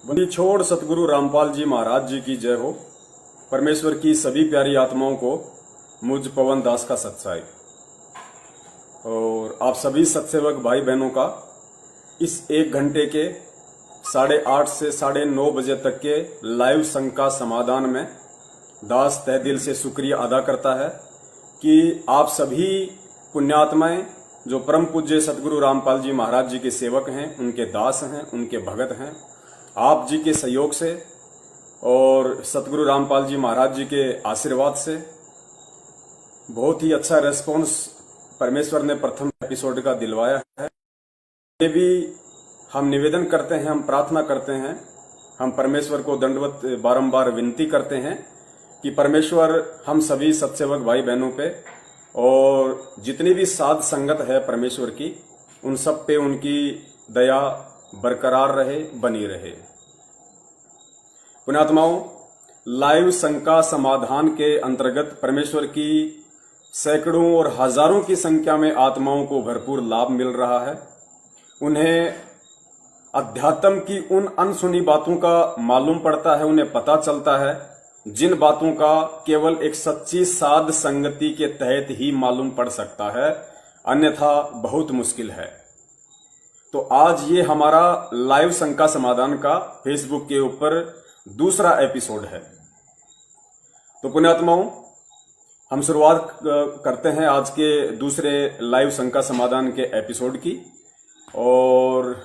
वंदी छोड़ सतगुरु रामपाल जी महाराज जी की जय हो। परमेश्वर की सभी प्यारी आत्माओं को मुझ पवन दास का सत्साई और आप सभी सत्सेवक भाई बहनों का इस 1 घंटे के 8:30 से 9:30 बजे तक के लाइव संघ का समाधान में दास तहे दिल से शुक्रिया अदा करता है कि आप सभी पुण्यात्माएं जो परम पूज्य सतगुरु रामपाल जी महाराज जी के सेवक हैं, उनके दास हैं, उनके भगत हैं, आप जी के सहयोग से और सतगुरु रामपाल जी महाराज जी के आशीर्वाद से बहुत ही अच्छा रेस्पॉन्स परमेश्वर ने प्रथम एपिसोड का दिलवाया है। ये भी हम निवेदन करते हैं, हम प्रार्थना करते हैं, हम परमेश्वर को दंडवत बारंबार विनती करते हैं कि परमेश्वर हम सभी सत्सेवक भाई बहनों पे और जितनी भी साध संगत है परमेश्वर की, उन सब पे उनकी दया बरकरार रहे, बनी रहे। पुण्यात्माओं, लाइव संघ का समाधान के अंतर्गत परमेश्वर की सैकड़ों और हजारों की संख्या में आत्माओं को भरपूर लाभ मिल रहा है। उन्हें अध्यात्म की उन अनसुनी बातों का मालूम पड़ता है, उन्हें पता चलता है जिन बातों का केवल एक सच्ची साध संगति के तहत ही मालूम पड़ सकता है, अन्यथा बहुत मुश्किल है। तो आज ये हमारा लाइव संघ का समाधान का फेसबुक के ऊपर दूसरा एपिसोड है। तो पुण्यात्माओं, हम शुरुआत करते हैं आज के दूसरे लाइव संघ का समाधान के एपिसोड की। और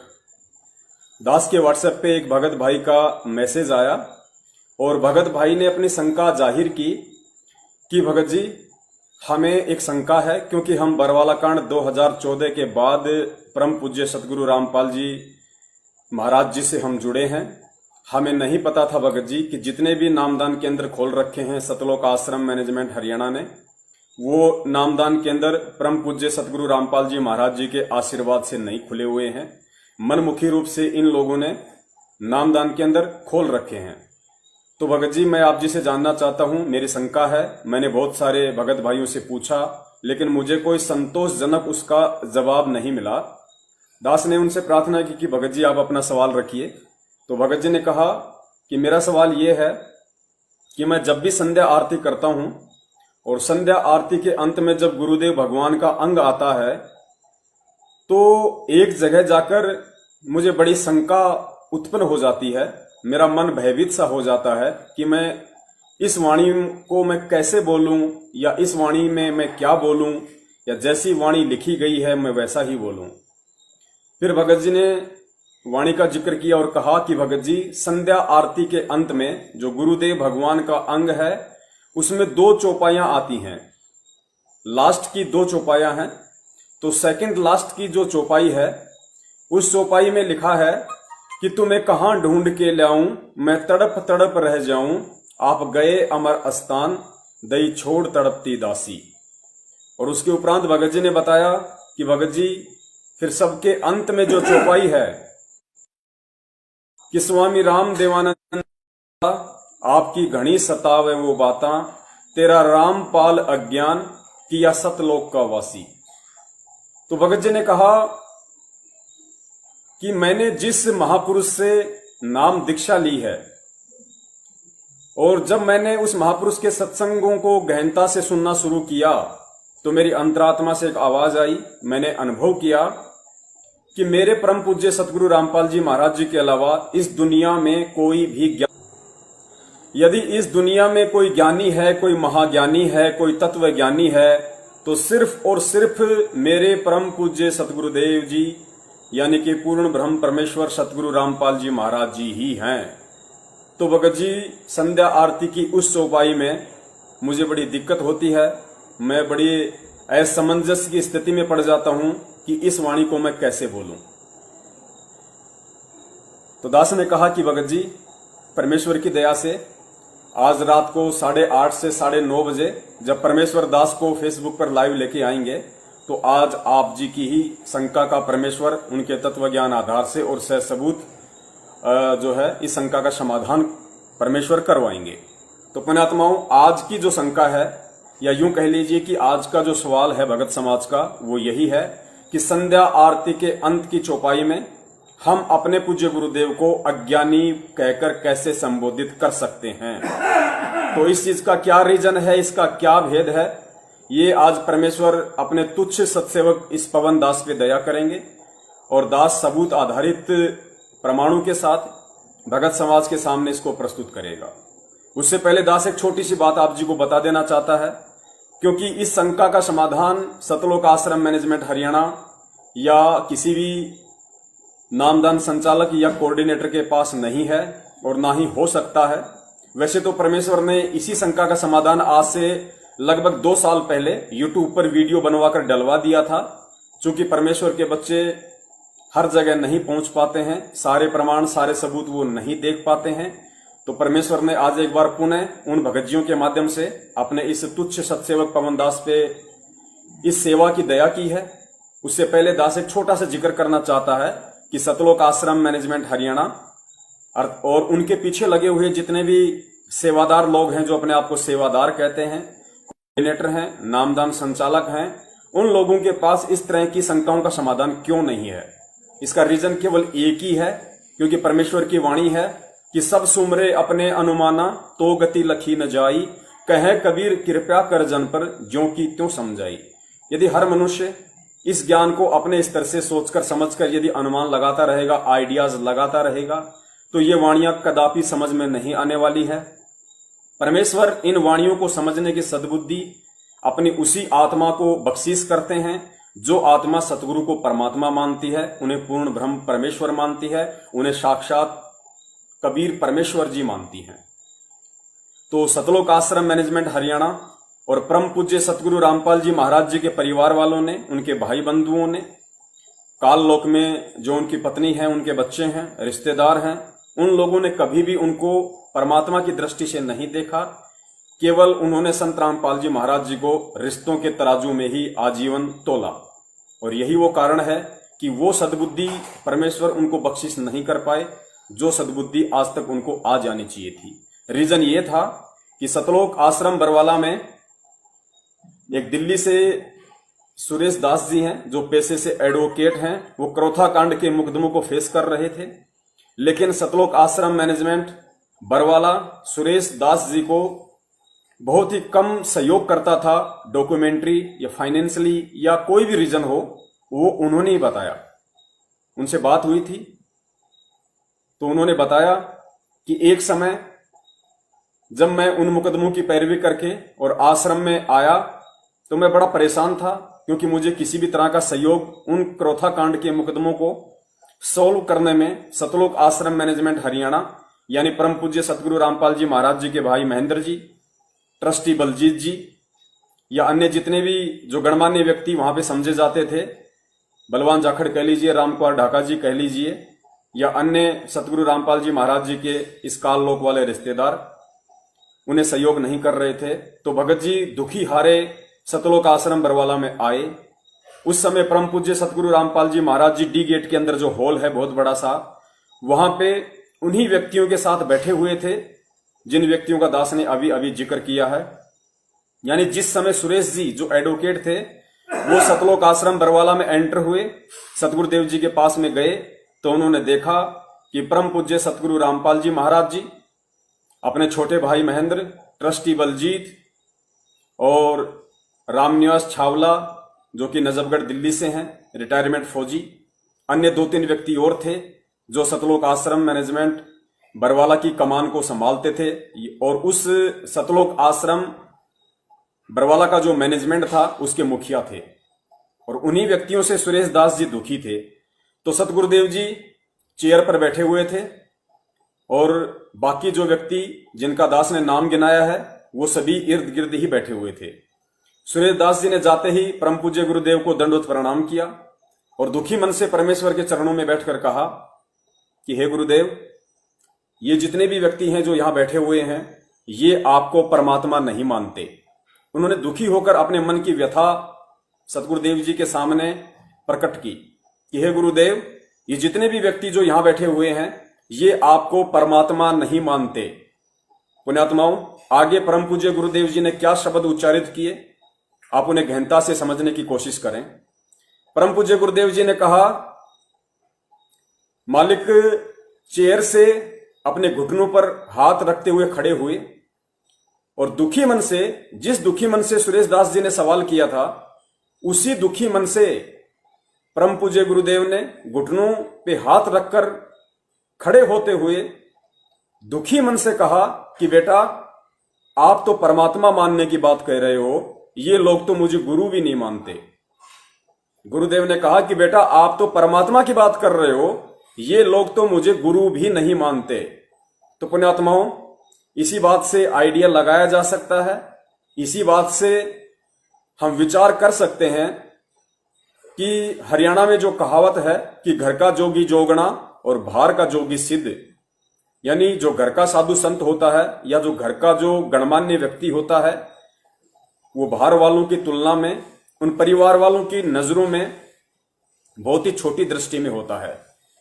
दास के व्हाट्सएप पे एक भगत भाई का मैसेज आया और भगत भाई ने अपनी शंका जाहिर की कि भगत जी, हमें एक शंका है क्योंकि हम बरवाला कांड 2014 के बाद परम पूज्य सतगुरु रामपाल जी महाराज जी से हम जुड़े हैं। हमें नहीं पता था भगत जी कि जितने भी नामदान केंद्र खोल रखे हैं सतलोक आश्रम मैनेजमेंट हरियाणा ने, वो नामदान केंद्र परम पूज्य सतगुरु रामपाल जी महाराज जी के आशीर्वाद से नहीं खुले हुए हैं। मनमुखी रूप से इन लोगों ने नामदान केंद्र खोल रखे हैं। तो भगत जी, मैं आप जी से जानना चाहता हूं, मेरी शंका है। मैंने बहुत सारे भगत भाइयों से पूछा लेकिन मुझे कोई संतोषजनक उसका जवाब नहीं मिला। दास ने उनसे प्रार्थना की कि भगत जी आप अपना सवाल रखिए। तो भगत जी ने कहा कि मेरा सवाल यह है कि मैं जब भी संध्या आरती करता हूं और संध्या आरती के अंत में जब गुरुदेव भगवान का अंग आता है तो एक जगह जाकर मुझे बड़ी शंका उत्पन्न हो जाती है। मेरा मन भयभीत सा हो जाता है कि मैं इस वाणी को मैं कैसे बोलूं या इस वाणी में मैं क्या बोलूं, या जैसी वाणी लिखी गई है मैं वैसा ही बोलूं। फिर भगत जी ने वाणी का जिक्र किया और कहा कि भगत जी, संध्या आरती के अंत में जो गुरुदेव भगवान का अंग है उसमें 2 चौपाइयां आती हैं। लास्ट की 2 चौपाइयां हैं। तो सेकंड लास्ट की जो चौपाई है उस चौपाई में लिखा है कि तुम्हें कहां ढूंढ के लाऊं, मैं तड़प तड़प रह जाऊं, आप गए अमर स्थान, दई छोड़ तड़पती दासी। और उसके उपरांत भगत जी ने बताया कि भगत जी, फिर सबके अंत में जो चौपाई है कि स्वामी राम देवानंद आपकी घनी सतावे वो बातां, तेरा रामपाल अज्ञान किया सतलोक का वासी। तो भगत जी ने कहा कि मैंने जिस महापुरुष से नाम दीक्षा ली है और जब मैंने उस महापुरुष के सत्संगों को गहनता से सुनना शुरू किया तो मेरी अंतरात्मा से एक आवाज आई। मैंने अनुभव किया कि मेरे परम पूज्य सतगुरु रामपाल जी महाराज जी के अलावा इस दुनिया में कोई भी यदि इस दुनिया में कोई ज्ञानी है, कोई महाज्ञानी है, कोई तत्व ज्ञानी है, तो सिर्फ और सिर्फ मेरे परम पूज्य सतगुरुदेव जी यानी कि पूर्ण ब्रह्म परमेश्वर सतगुरु रामपाल जी महाराज जी ही हैं। तो भगत जी, संध्या आरती की उस चौपाई में मुझे बड़ी दिक्कत होती है। मैं बड़ी असमंजस की स्थिति में पड़ जाता हूं कि इस वाणी को मैं कैसे बोलूं। तो दास ने कहा कि भगत जी, परमेश्वर की दया से आज रात को 8:30 से 9:30 बजे जब परमेश्वर दास को फेसबुक पर लाइव लेके आएंगे तो आज आप जी की ही शंका का परमेश्वर उनके तत्व ज्ञान आधार से और सह सबूत जो है इस शंका का समाधान परमेश्वर करवाएंगे। तो पुण्यात्माओं, आज की जो शंका है, या यूं कह लीजिए कि आज का जो सवाल है भगत समाज का, वो यही है कि संध्या आरती के अंत की चौपाई में हम अपने पूज्य गुरुदेव को अज्ञानी कहकर कैसे संबोधित कर सकते हैं। तो इस चीज का क्या रीजन है, इसका क्या भेद है, ये आज परमेश्वर अपने तुच्छ सत्सेवक इस पवन दास पे दया करेंगे और दास सबूत आधारित प्रमाणों के साथ भगत समाज के सामने इसको प्रस्तुत करेगा। उससे पहले दास एक छोटी सी बात आप जी को बता देना चाहता है, क्योंकि इस शंका का समाधान सतलोक आश्रम मैनेजमेंट हरियाणा या किसी भी नामदान संचालक या कोऑर्डिनेटर के पास नहीं है और ना ही हो सकता है। वैसे तो परमेश्वर ने इसी शंका का समाधान आज से लगभग 2 साल पहले YouTube पर वीडियो बनवाकर डलवा दिया था। चूंकि परमेश्वर के बच्चे हर जगह नहीं पहुंच पाते हैं, सारे प्रमाण सारे सबूत वो नहीं देख पाते हैं, तो परमेश्वर ने आज एक बार पुनः उन भगतजियों के माध्यम से अपने इस तुच्छ सत्सेवक पवन दास पे इस सेवा की दया की है। उससे पहले दास एक छोटा सा जिक्र करना चाहता है कि सतलोक आश्रम मैनेजमेंट हरियाणा और उनके पीछे लगे हुए जितने भी सेवादार लोग हैं, जो अपने आप को सेवादार कहते हैं, कोऑर्डिनेटर हैं, नामदान संचालक हैं, उन लोगों के पास इस तरह की शंकाओं का समाधान क्यों नहीं है। इसका रीजन केवल एक ही है, क्योंकि परमेश्वर की वाणी है कि सब सुमरे अपने अनुमाना तो गति लखी न जाई, कहे कबीर कृपया कर जन पर ज्यों की त्यों समझाई। यदि हर मनुष्य इस ज्ञान को अपने स्तर से सोचकर समझकर यदि अनुमान लगाता रहेगा, आइडियाज लगाता रहेगा, तो ये वाणियां कदापि समझ में नहीं आने वाली है। परमेश्वर इन वाणियों को समझने की सद्बुद्धि अपनी उसी आत्मा को बख्शीश करते हैं जो आत्मा सतगुरु को परमात्मा मानती है, उन्हें पूर्ण ब्रह्म परमेश्वर मानती है, उन्हें साक्षात कबीर परमेश्वर जी मानती हैं। तो सतलोक आश्रम मैनेजमेंट हरियाणा और परम पूज्य सतगुरु रामपाल जी महाराज जी के परिवार वालों ने, उनके भाई बंधुओं ने, काल लोक में जो उनकी पत्नी है, उनके बच्चे हैं, रिश्तेदार हैं, उन लोगों ने कभी भी उनको परमात्मा की दृष्टि से नहीं देखा। केवल उन्होंने संत रामपाल जी महाराज जी को रिश्तों के तराजू में ही आजीवन तोला, और यही वो कारण है कि वो सद्बुद्धि परमेश्वर उनको बख्शिश नहीं कर पाए जो सद्बुद्धि आज तक उनको आ जानी चाहिए थी। रीजन ये था कि सतलोक आश्रम बरवाला में एक दिल्ली से सुरेश दास जी हैं, जो पेशे से एडवोकेट हैं, वो क्रोथा कांड के मुकदमों को फेस कर रहे थे। लेकिन सतलोक आश्रम मैनेजमेंट बरवाला सुरेश दास जी को बहुत ही कम सहयोग करता था, डॉक्यूमेंट्री या फाइनेंशियली या कोई भी रीजन हो, वो उन्होंने ही बताया। उनसे बात हुई थी तो उन्होंने बताया कि एक समय जब मैं उन मुकदमों की पैरवी करके और आश्रम में आया तो मैं बड़ा परेशान था, क्योंकि मुझे किसी भी तरह का सहयोग उन क्रोथा कांड के मुकदमों को सॉल्व करने में सतलोक आश्रम मैनेजमेंट हरियाणा यानी परम पूज्य सतगुरु रामपाल जी महाराज जी के भाई महेंद्र जी, ट्रस्टी बलजीत जी या अन्य जितने भी जो गणमान्य व्यक्ति वहां पे समझे जाते थे, बलवान जाखड़ कह लीजिए, रामकुमार ढाका जी कह लीजिए, या अन्य सतगुरु रामपाल जी महाराज जी के इस काल लोक वाले रिश्तेदार, उन्हें सहयोग नहीं कर रहे थे। तो भगत जी दुखी हारे सतलोक आश्रम बरवाला में आए। उस समय परम पूज्य सतगुरु रामपाल जी महाराज जी डी गेट के अंदर जो हॉल है बहुत बड़ा सा, वहां पे उन्हीं व्यक्तियों के साथ बैठे हुए थे जिन व्यक्तियों का दास ने अभी अभी जिक्र किया है। यानी जिस समय सुरेश जी जो एडवोकेट थे वो सतलोक आश्रम बरवाला में एंटर हुए, सतगुरुदेव जी के पास में गए, तो उन्होंने देखा कि परम पूज्य सतगुरु रामपाल जी महाराज जी अपने छोटे भाई महेंद्र, ट्रस्टी बलजीत और रामनिवास छावला जो कि नजफगढ़ दिल्ली से हैं, रिटायरमेंट फौजी, अन्य 2-3 व्यक्ति और थे जो सतलोक आश्रम मैनेजमेंट बरवाला की कमान को संभालते थे। और उस सतलोक आश्रम बरवाला का जो मैनेजमेंट था उसके मुखिया थे, और उन्हीं व्यक्तियों से सुरेश दास जी दुखी थे। तो सतगुरुदेव जी चेयर पर बैठे हुए थे और बाकी जो व्यक्ति जिनका दास ने नाम गिनाया है वो सभी इर्द गिर्द ही बैठे हुए थे। सुरेश दास जी ने जाते ही परम पूज्य गुरुदेव को दंडवत प्रणाम किया और दुखी मन से परमेश्वर के चरणों में बैठकर कहा कि हे गुरुदेव, ये जितने भी व्यक्ति हैं जो यहां बैठे हुए हैं ये आपको परमात्मा नहीं मानते। उन्होंने दुखी होकर अपने मन की व्यथा सतगुरुदेव जी के सामने प्रकट की कि हे गुरुदेव, ये जितने भी व्यक्ति जो यहां बैठे हुए हैं ये आपको परमात्मा नहीं मानते। पुण्यात्माओं, आगे परम पूज्य गुरुदेव जी ने क्या शब्द उच्चारित किए आप उन्हें गहनता से समझने की कोशिश करें। परम पूज्य गुरुदेव जी ने कहा मालिक चेयर से अपने घुटनों पर हाथ रखते हुए खड़े हुए और दुखी मन से, जिस दुखी मन से सुरेश दास जी ने सवाल किया था, उसी दुखी मन से परम पूज्य गुरुदेव ने घुटनों पे हाथ रखकर खड़े होते हुए दुखी मन से कहा कि बेटा, आप तो परमात्मा मानने की बात कह रहे हो, ये लोग तो मुझे गुरु भी नहीं मानते। गुरुदेव ने कहा कि बेटा, आप तो परमात्मा की बात कर रहे हो, ये लोग तो मुझे गुरु भी नहीं मानते। तो पुण्यात्माओं, इसी बात से आइडिया लगाया जा सकता है, इसी बात से हम विचार कर सकते हैं कि हरियाणा में जो कहावत है कि घर का जोगी जोगना और बाहर का जोगी सिद्ध, यानी जो घर का साधु संत होता है या जो घर का जो गणमान्य व्यक्ति होता है, वो बाहर वालों की तुलना में, उन परिवार वालों की नजरों में बहुत ही छोटी दृष्टि में होता है।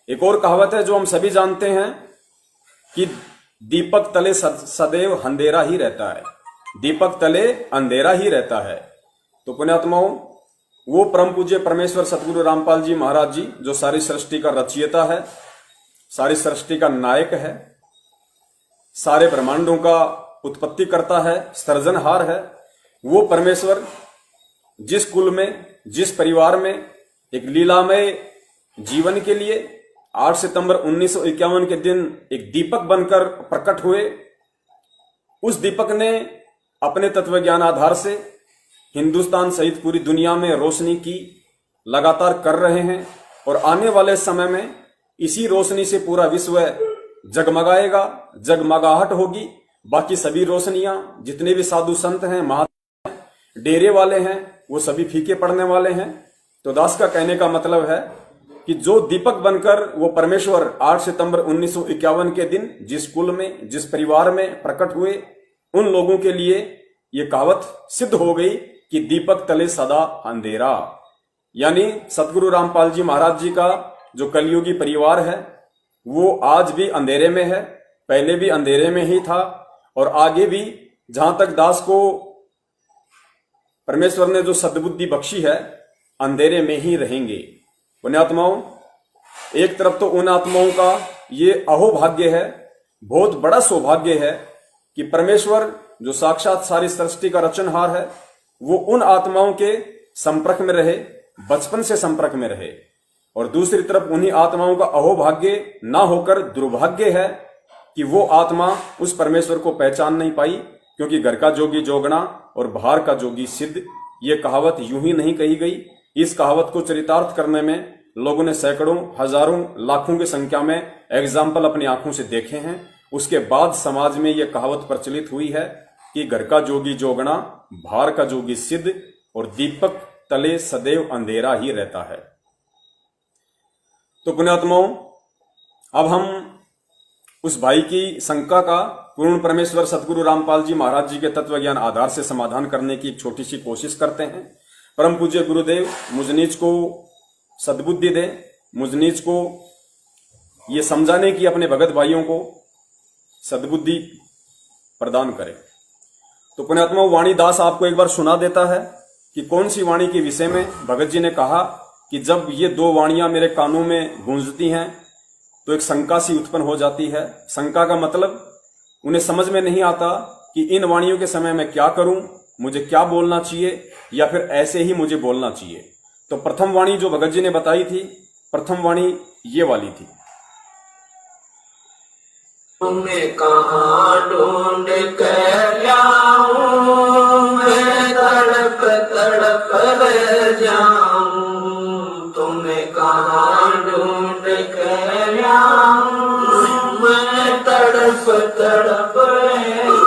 एक और कहावत है जो हम सभी जानते हैं कि दीपक तले सदैव अंधेरा ही रहता है, दीपक तले अंधेरा ही रहता है। तो पुण्यात्माओं, वो परम पूज्य परमेश्वर सतगुरु रामपाल जी महाराज जी, जो सारी सृष्टि का रचयिता है, सारी सृष्टि का नायक है, सारे ब्रह्मांडों का उत्पत्ति करता है, सृजनहार है, वो परमेश्वर जिस कुल में, जिस परिवार में एक लीलामय जीवन के लिए 8 सितंबर 1951 के दिन एक दीपक बनकर प्रकट हुए, उस दीपक ने अपने तत्व ज्ञान आधार से हिंदुस्तान सहित पूरी दुनिया में रोशनी की लगातार कर रहे हैं और आने वाले समय में इसी रोशनी से पूरा विश्व जगमगाएगा, जगमगाहट होगी। बाकी सभी रोशनियां, जितने भी साधु संत हैं, महात्मा हैं, डेरे वाले हैं, वो सभी फीके पड़ने वाले हैं। तो दास का कहने का मतलब है कि जो दीपक बनकर वो परमेश्वर 8 सितंबर 1951 के दिन जिस कुल में, जिस परिवार में प्रकट हुए, उन लोगों के लिए ये कहावत सिद्ध हो गई कि दीपक तले सदा अंधेरा। यानी सतगुरु रामपाल जी महाराज जी का जो कलयुगी परिवार है वो आज भी अंधेरे में है, पहले भी अंधेरे में ही था और आगे भी, जहां तक दास को परमेश्वर ने जो सद्बुद्धि बख्शी है, अंधेरे में ही रहेंगे। पुण्यात्माओं, एक तरफ तो उन आत्माओं का ये अहोभाग्य है, बहुत बड़ा सौभाग्य है कि परमेश्वर जो साक्षात सारी सृष्टि का रचनहार है, वो उन आत्माओं के संपर्क में रहे, बचपन से संपर्क में रहे। और दूसरी तरफ उन्हीं आत्माओं का अहोभाग्य ना होकर दुर्भाग्य है कि वो आत्मा उस परमेश्वर को पहचान नहीं पाई, क्योंकि घर का जोगी जोगना और बाहर का जोगी सिद्ध, ये कहावत यूं ही नहीं कही गई। इस कहावत को चरितार्थ करने में लोगों ने सैकड़ों, हजारों, लाखों की संख्या में एग्जाम्पल अपनी आंखों से देखे हैं। उसके बाद समाज में यह कहावत प्रचलित हुई है कि घर का जोगी जोगना, बाहर का जोगी सिद्ध और दीपक तले सदैव अंधेरा ही रहता है। तो पुण्यात्माओं, अब हम उस भाई की शंका का पूर्ण परमेश्वर सतगुरु रामपाल जी महाराज जी के तत्व ज्ञान आधार से समाधान करने की एक छोटी सी कोशिश करते हैं। परम पूज्य गुरुदेव मुझ नीच को सद्बुद्धि दे, मुझ नीच को ये समझाने की अपने भगत भाइयों को सद्बुद्धि प्रदान करे। तो पुण्यात्मा, वाणी दास आपको एक बार सुना देता है कि कौन सी वाणी के विषय में भगत जी ने कहा कि जब ये दो वाणियां मेरे कानों में गूंजती हैं तो एक शंका सी उत्पन्न हो जाती है। शंका का मतलब उन्हें समझ में नहीं आता कि इन वाणियों के समय मैं क्या करूं, मुझे क्या बोलना चाहिए या फिर ऐसे ही मुझे बोलना चाहिए। तो प्रथम वाणी जो भगत जी ने बताई थी, प्रथम वाणी ये वाली थी। तुम्हें कहाँ ढूंढ कर लाऊं, मैं तड़प तड़प रह जाऊं। तुम्हें कहाँ ढूंढ कर लाऊं, मैं तड़प तड़प रह जाऊं।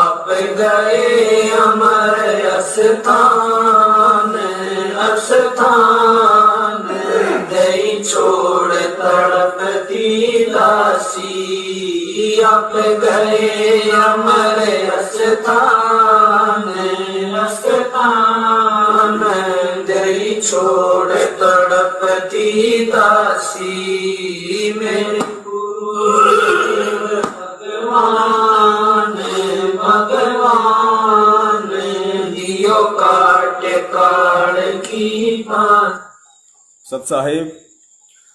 अब गए अमर अस्थान, अस्थान दई छोड़ तड़पती दासी। अब गए अमर अस्थान, अस्थान दई छोड़ तड़पती दासी। मेरे भगवान, भगवान दियो काट काड़ की बात। सत साहेब,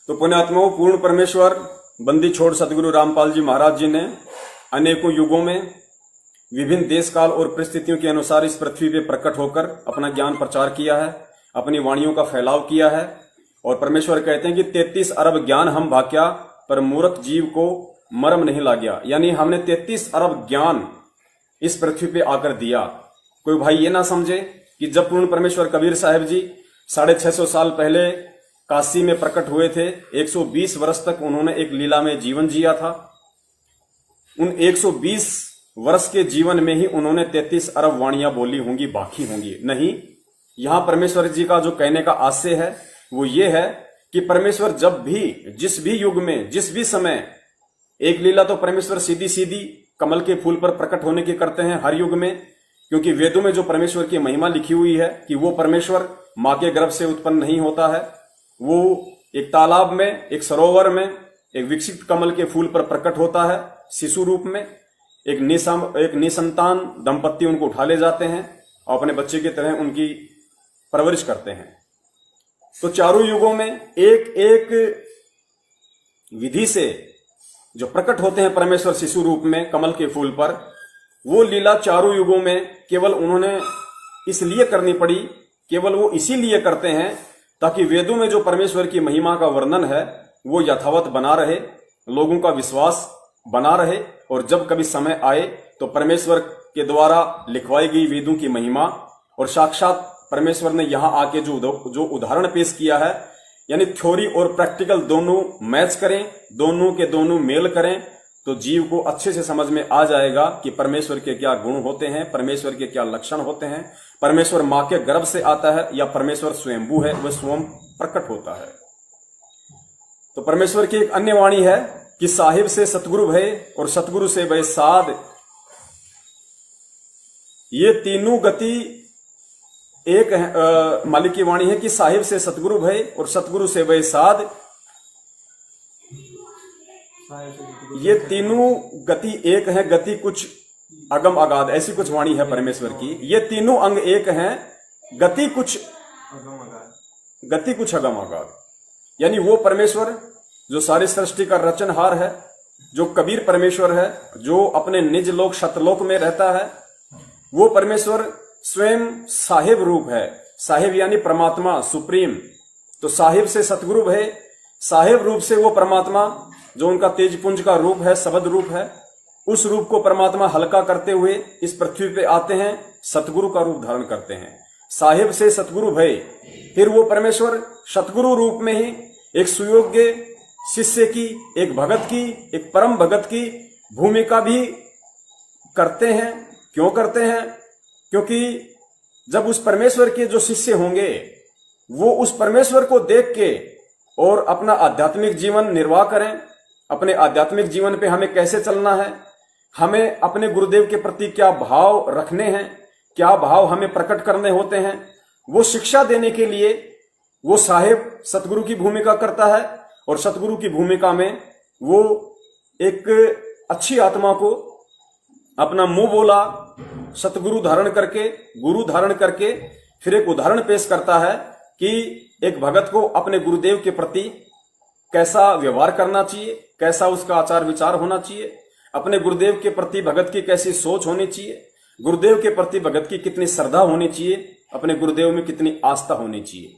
तो पुण्यात्माओं, पूर्ण परमेश्वर बंदी छोड़ सदगुरु रामपाल जी महाराज जी ने अनेकों युगों में विभिन्न देश काल और परिस्थितियों के अनुसार इस पृथ्वी पे प्रकट होकर अपना ज्ञान प्रचार किया है, अपनी वाणियों का फैलाव किया है। और परमेश्वर कहते हैं कि 33 अरब ज्ञान हम भाग्या, पर मूर्ख जीव को मर्म नहीं लागया। यानी हमने 33 अरब ज्ञान इस पृथ्वी पे आकर दिया। कोई भाई ये ना समझे कि जब पूर्ण परमेश्वर कबीर साहब जी 650 साल पहले काशी में प्रकट हुए थे, 120 वर्ष तक उन्होंने एक लीला में जीवन जिया था। उन 120 वर्ष के जीवन में ही उन्होंने 33 अरब वाणियां बोली होंगी, बाकी होंगी नहीं। यहां परमेश्वर जी का जो कहने का आशय है वो ये है कि परमेश्वर जब भी, जिस भी युग में, जिस भी समय, एक लीला तो परमेश्वर सीधी सीधी कमल के फूल पर प्रकट होने की करते हैं हर युग में, क्योंकि वेदों में जो परमेश्वर की महिमा लिखी हुई है कि वो परमेश्वर मां के गर्भ से उत्पन्न नहीं होता है। वो एक तालाब में, एक सरोवर में, एक विकसित कमल के फूल पर प्रकट होता है शिशु रूप में। एक निसंतान दंपत्ति उनको उठा ले जाते हैं और अपने बच्चे की तरह उनकी परवरिश करते हैं। तो चारों युगों में एक एक विधि से जो प्रकट होते हैं परमेश्वर शिशु रूप में कमल के फूल पर, वो लीला चारों युगों में केवल उन्होंने इसलिए करनी पड़ी, केवल वो इसीलिए करते हैं ताकि वेदों में जो परमेश्वर की महिमा का वर्णन है वो यथावत बना रहे, लोगों का विश्वास बना रहे, और जब कभी समय आए तो परमेश्वर के द्वारा लिखवाई गई वेदों की महिमा और साक्षात परमेश्वर ने यहां आके जो उदाहरण पेश किया है, यानी थ्योरी और प्रैक्टिकल दोनों मैच करें, दोनों के दोनों मेल करें, तो जीव को अच्छे से समझ में आ जाएगा कि परमेश्वर के क्या गुण होते हैं, परमेश्वर के क्या लक्षण होते हैं, परमेश्वर मां के गर्भ से आता है या परमेश्वर स्वयंभू है, वह स्वयं प्रकट होता है। तो परमेश्वर की एक अन्य वाणी है कि साहिब से सतगुरु भय और सतगुरु से भय साध, ये तीनों गति एक है। मालिक की वाणी है कि साहिब से सतगुरु भय और सतगुरु से भय साध, ये तीनों गति एक है, गति कुछ अगम अगाध, ऐसी कुछ वाणी है परमेश्वर की। ये तीनों अंग एक हैं, गति कुछ अगम अगाध। यानी वो परमेश्वर जो सारी सृष्टि का रचनहार है, जो कबीर परमेश्वर है, जो अपने निज लोक शतलोक में रहता है, वो परमेश्वर स्वयं साहिब रूप है। साहिब यानी परमात्मा, सुप्रीम। तो साहिब से सतगुरु है, साहिब रूप से वो परमात्मा जो उनका तेज पुंज का रूप है, शब्द रूप है, उस रूप को परमात्मा हल्का करते हुए इस पृथ्वी पे आते हैं, सतगुरु का रूप धारण करते हैं। साहिब से सतगुरु भय, फिर वो परमेश्वर सतगुरु रूप में ही एक सुयोग्य शिष्य की, एक भगत की, एक परम भगत की भूमिका भी करते हैं। क्यों करते हैं? क्योंकि जब उस परमेश्वर के जो शिष्य होंगे वो उस परमेश्वर को देख के और अपना आध्यात्मिक जीवन निर्वाह करें, अपने आध्यात्मिक जीवन पे हमें कैसे चलना है, हमें अपने गुरुदेव के प्रति क्या भाव रखने हैं, क्या भाव हमें प्रकट करने होते हैं, वो शिक्षा देने के लिए वो साहिब सतगुरु की भूमिका करता है। और सतगुरु की भूमिका में वो एक अच्छी आत्मा को अपना मुंह बोला सतगुरु धारण करके, गुरु धारण करके फिर एक उदाहरण पेश करता है कि एक भगत को अपने गुरुदेव के प्रति कैसा व्यवहार करना चाहिए, कैसा उसका आचार विचार होना चाहिए, अपने गुरुदेव के प्रति भगत की कैसी सोच होनी चाहिए, गुरुदेव के प्रति भगत की कितनी श्रद्धा होनी चाहिए, अपने गुरुदेव में कितनी आस्था होनी चाहिए।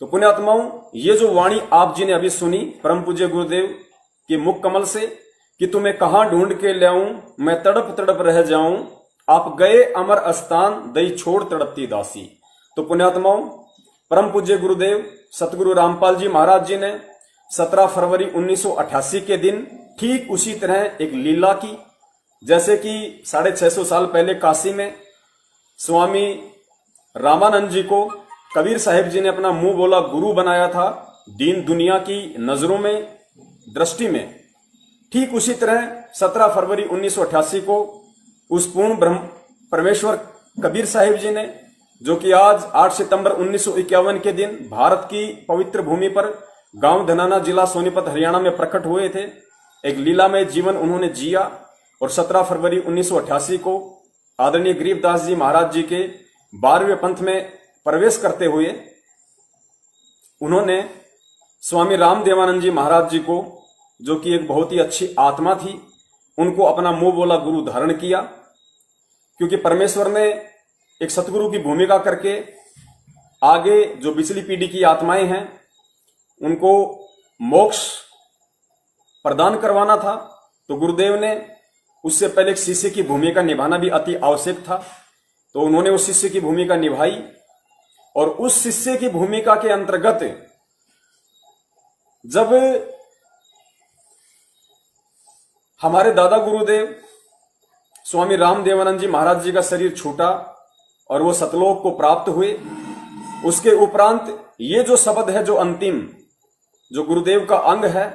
तो पुण्यात्माओं, ये जो वाणी आप जी ने अभी सुनी परम पूज्य गुरुदेव के मुख कमल से कि तुम्हें कहां ढूंढ के लाऊं, मैं तड़प तड़प रह जाऊं, आप गए अमर स्थान दई छोड़ तड़पती दासी। तो पुण्यात्माओं, परम पूज्य गुरुदेव सतगुरु रामपाल जी महाराज जी ने 17 फरवरी 1988 के दिन ठीक उसी तरह एक लीला की, जैसे कि 650 साल पहले काशी में स्वामी रामानंद जी को कबीर साहिब जी ने अपना मुंह बोला गुरु बनाया था दीन दुनिया की नजरों में, दृष्टि में। ठीक उसी तरह 17 फरवरी 1988 को उस पूर्ण ब्रह्म परमेश्वर कबीर साहिब जी ने, जो कि आज 8 सितंबर 1951 के दिन भारत की पवित्र भूमि पर गांव धनाना जिला सोनीपत हरियाणा में प्रकट हुए थे, एक लीला में जीवन उन्होंने जिया। और 17 फरवरी 1988 को आदरणीय गरीबदास जी महाराज जी के 12वें पंथ में प्रवेश करते हुए उन्होंने स्वामी रामदेवानंद जी महाराज जी को, जो कि एक बहुत ही अच्छी आत्मा थी, उनको अपना मुंह बोला गुरु धारण किया, क्योंकि परमेश्वर ने एक सतगुरु की भूमिका करके आगे जो पिछली पीढ़ी की आत्माएं हैं उनको मोक्ष प्रदान करवाना था। तो गुरुदेव ने उससे पहले एक शिष्य की भूमिका निभाना भी अति आवश्यक था, तो उन्होंने उस शिष्य की भूमिका निभाई। और उस शिष्य की भूमिका के अंतर्गत जब हमारे दादा गुरुदेव स्वामी रामदेवानंद जी महाराज जी का शरीर छूटा और वो सतलोक को प्राप्त हुए, उसके उपरांत ये जो शब्द है, जो अंतिम, जो गुरुदेव का अंग है,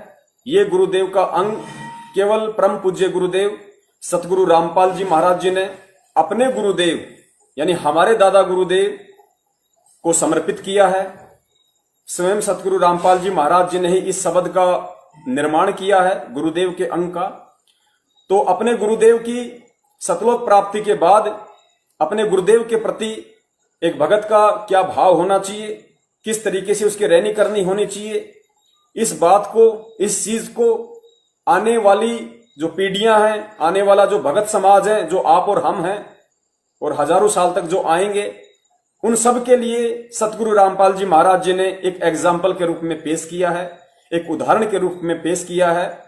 ये गुरुदेव का अंग केवल परम पूज्य गुरुदेव सतगुरु रामपाल जी महाराज जी ने अपने गुरुदेव यानी हमारे दादा गुरुदेव को समर्पित किया है। स्वयं सतगुरु रामपाल जी महाराज जी ने ही इस शब्द का निर्माण किया है, गुरुदेव के अंग का। तो अपने गुरुदेव की सतलोक प्राप्ति के बाद अपने गुरुदेव के प्रति एक भगत का क्या भाव होना चाहिए, किस तरीके से उसकी रहनी करनी होनी चाहिए, इस बात को, इस चीज को आने वाली जो पीढ़ियां हैं, आने वाला जो भगत समाज है, जो आप और हम हैं, और हजारों साल तक जो आएंगे, उन सब के लिए सतगुरु रामपाल जी महाराज जी ने एक एग्जाम्पल के रूप में पेश किया है, एक उदाहरण के रूप में पेश किया है।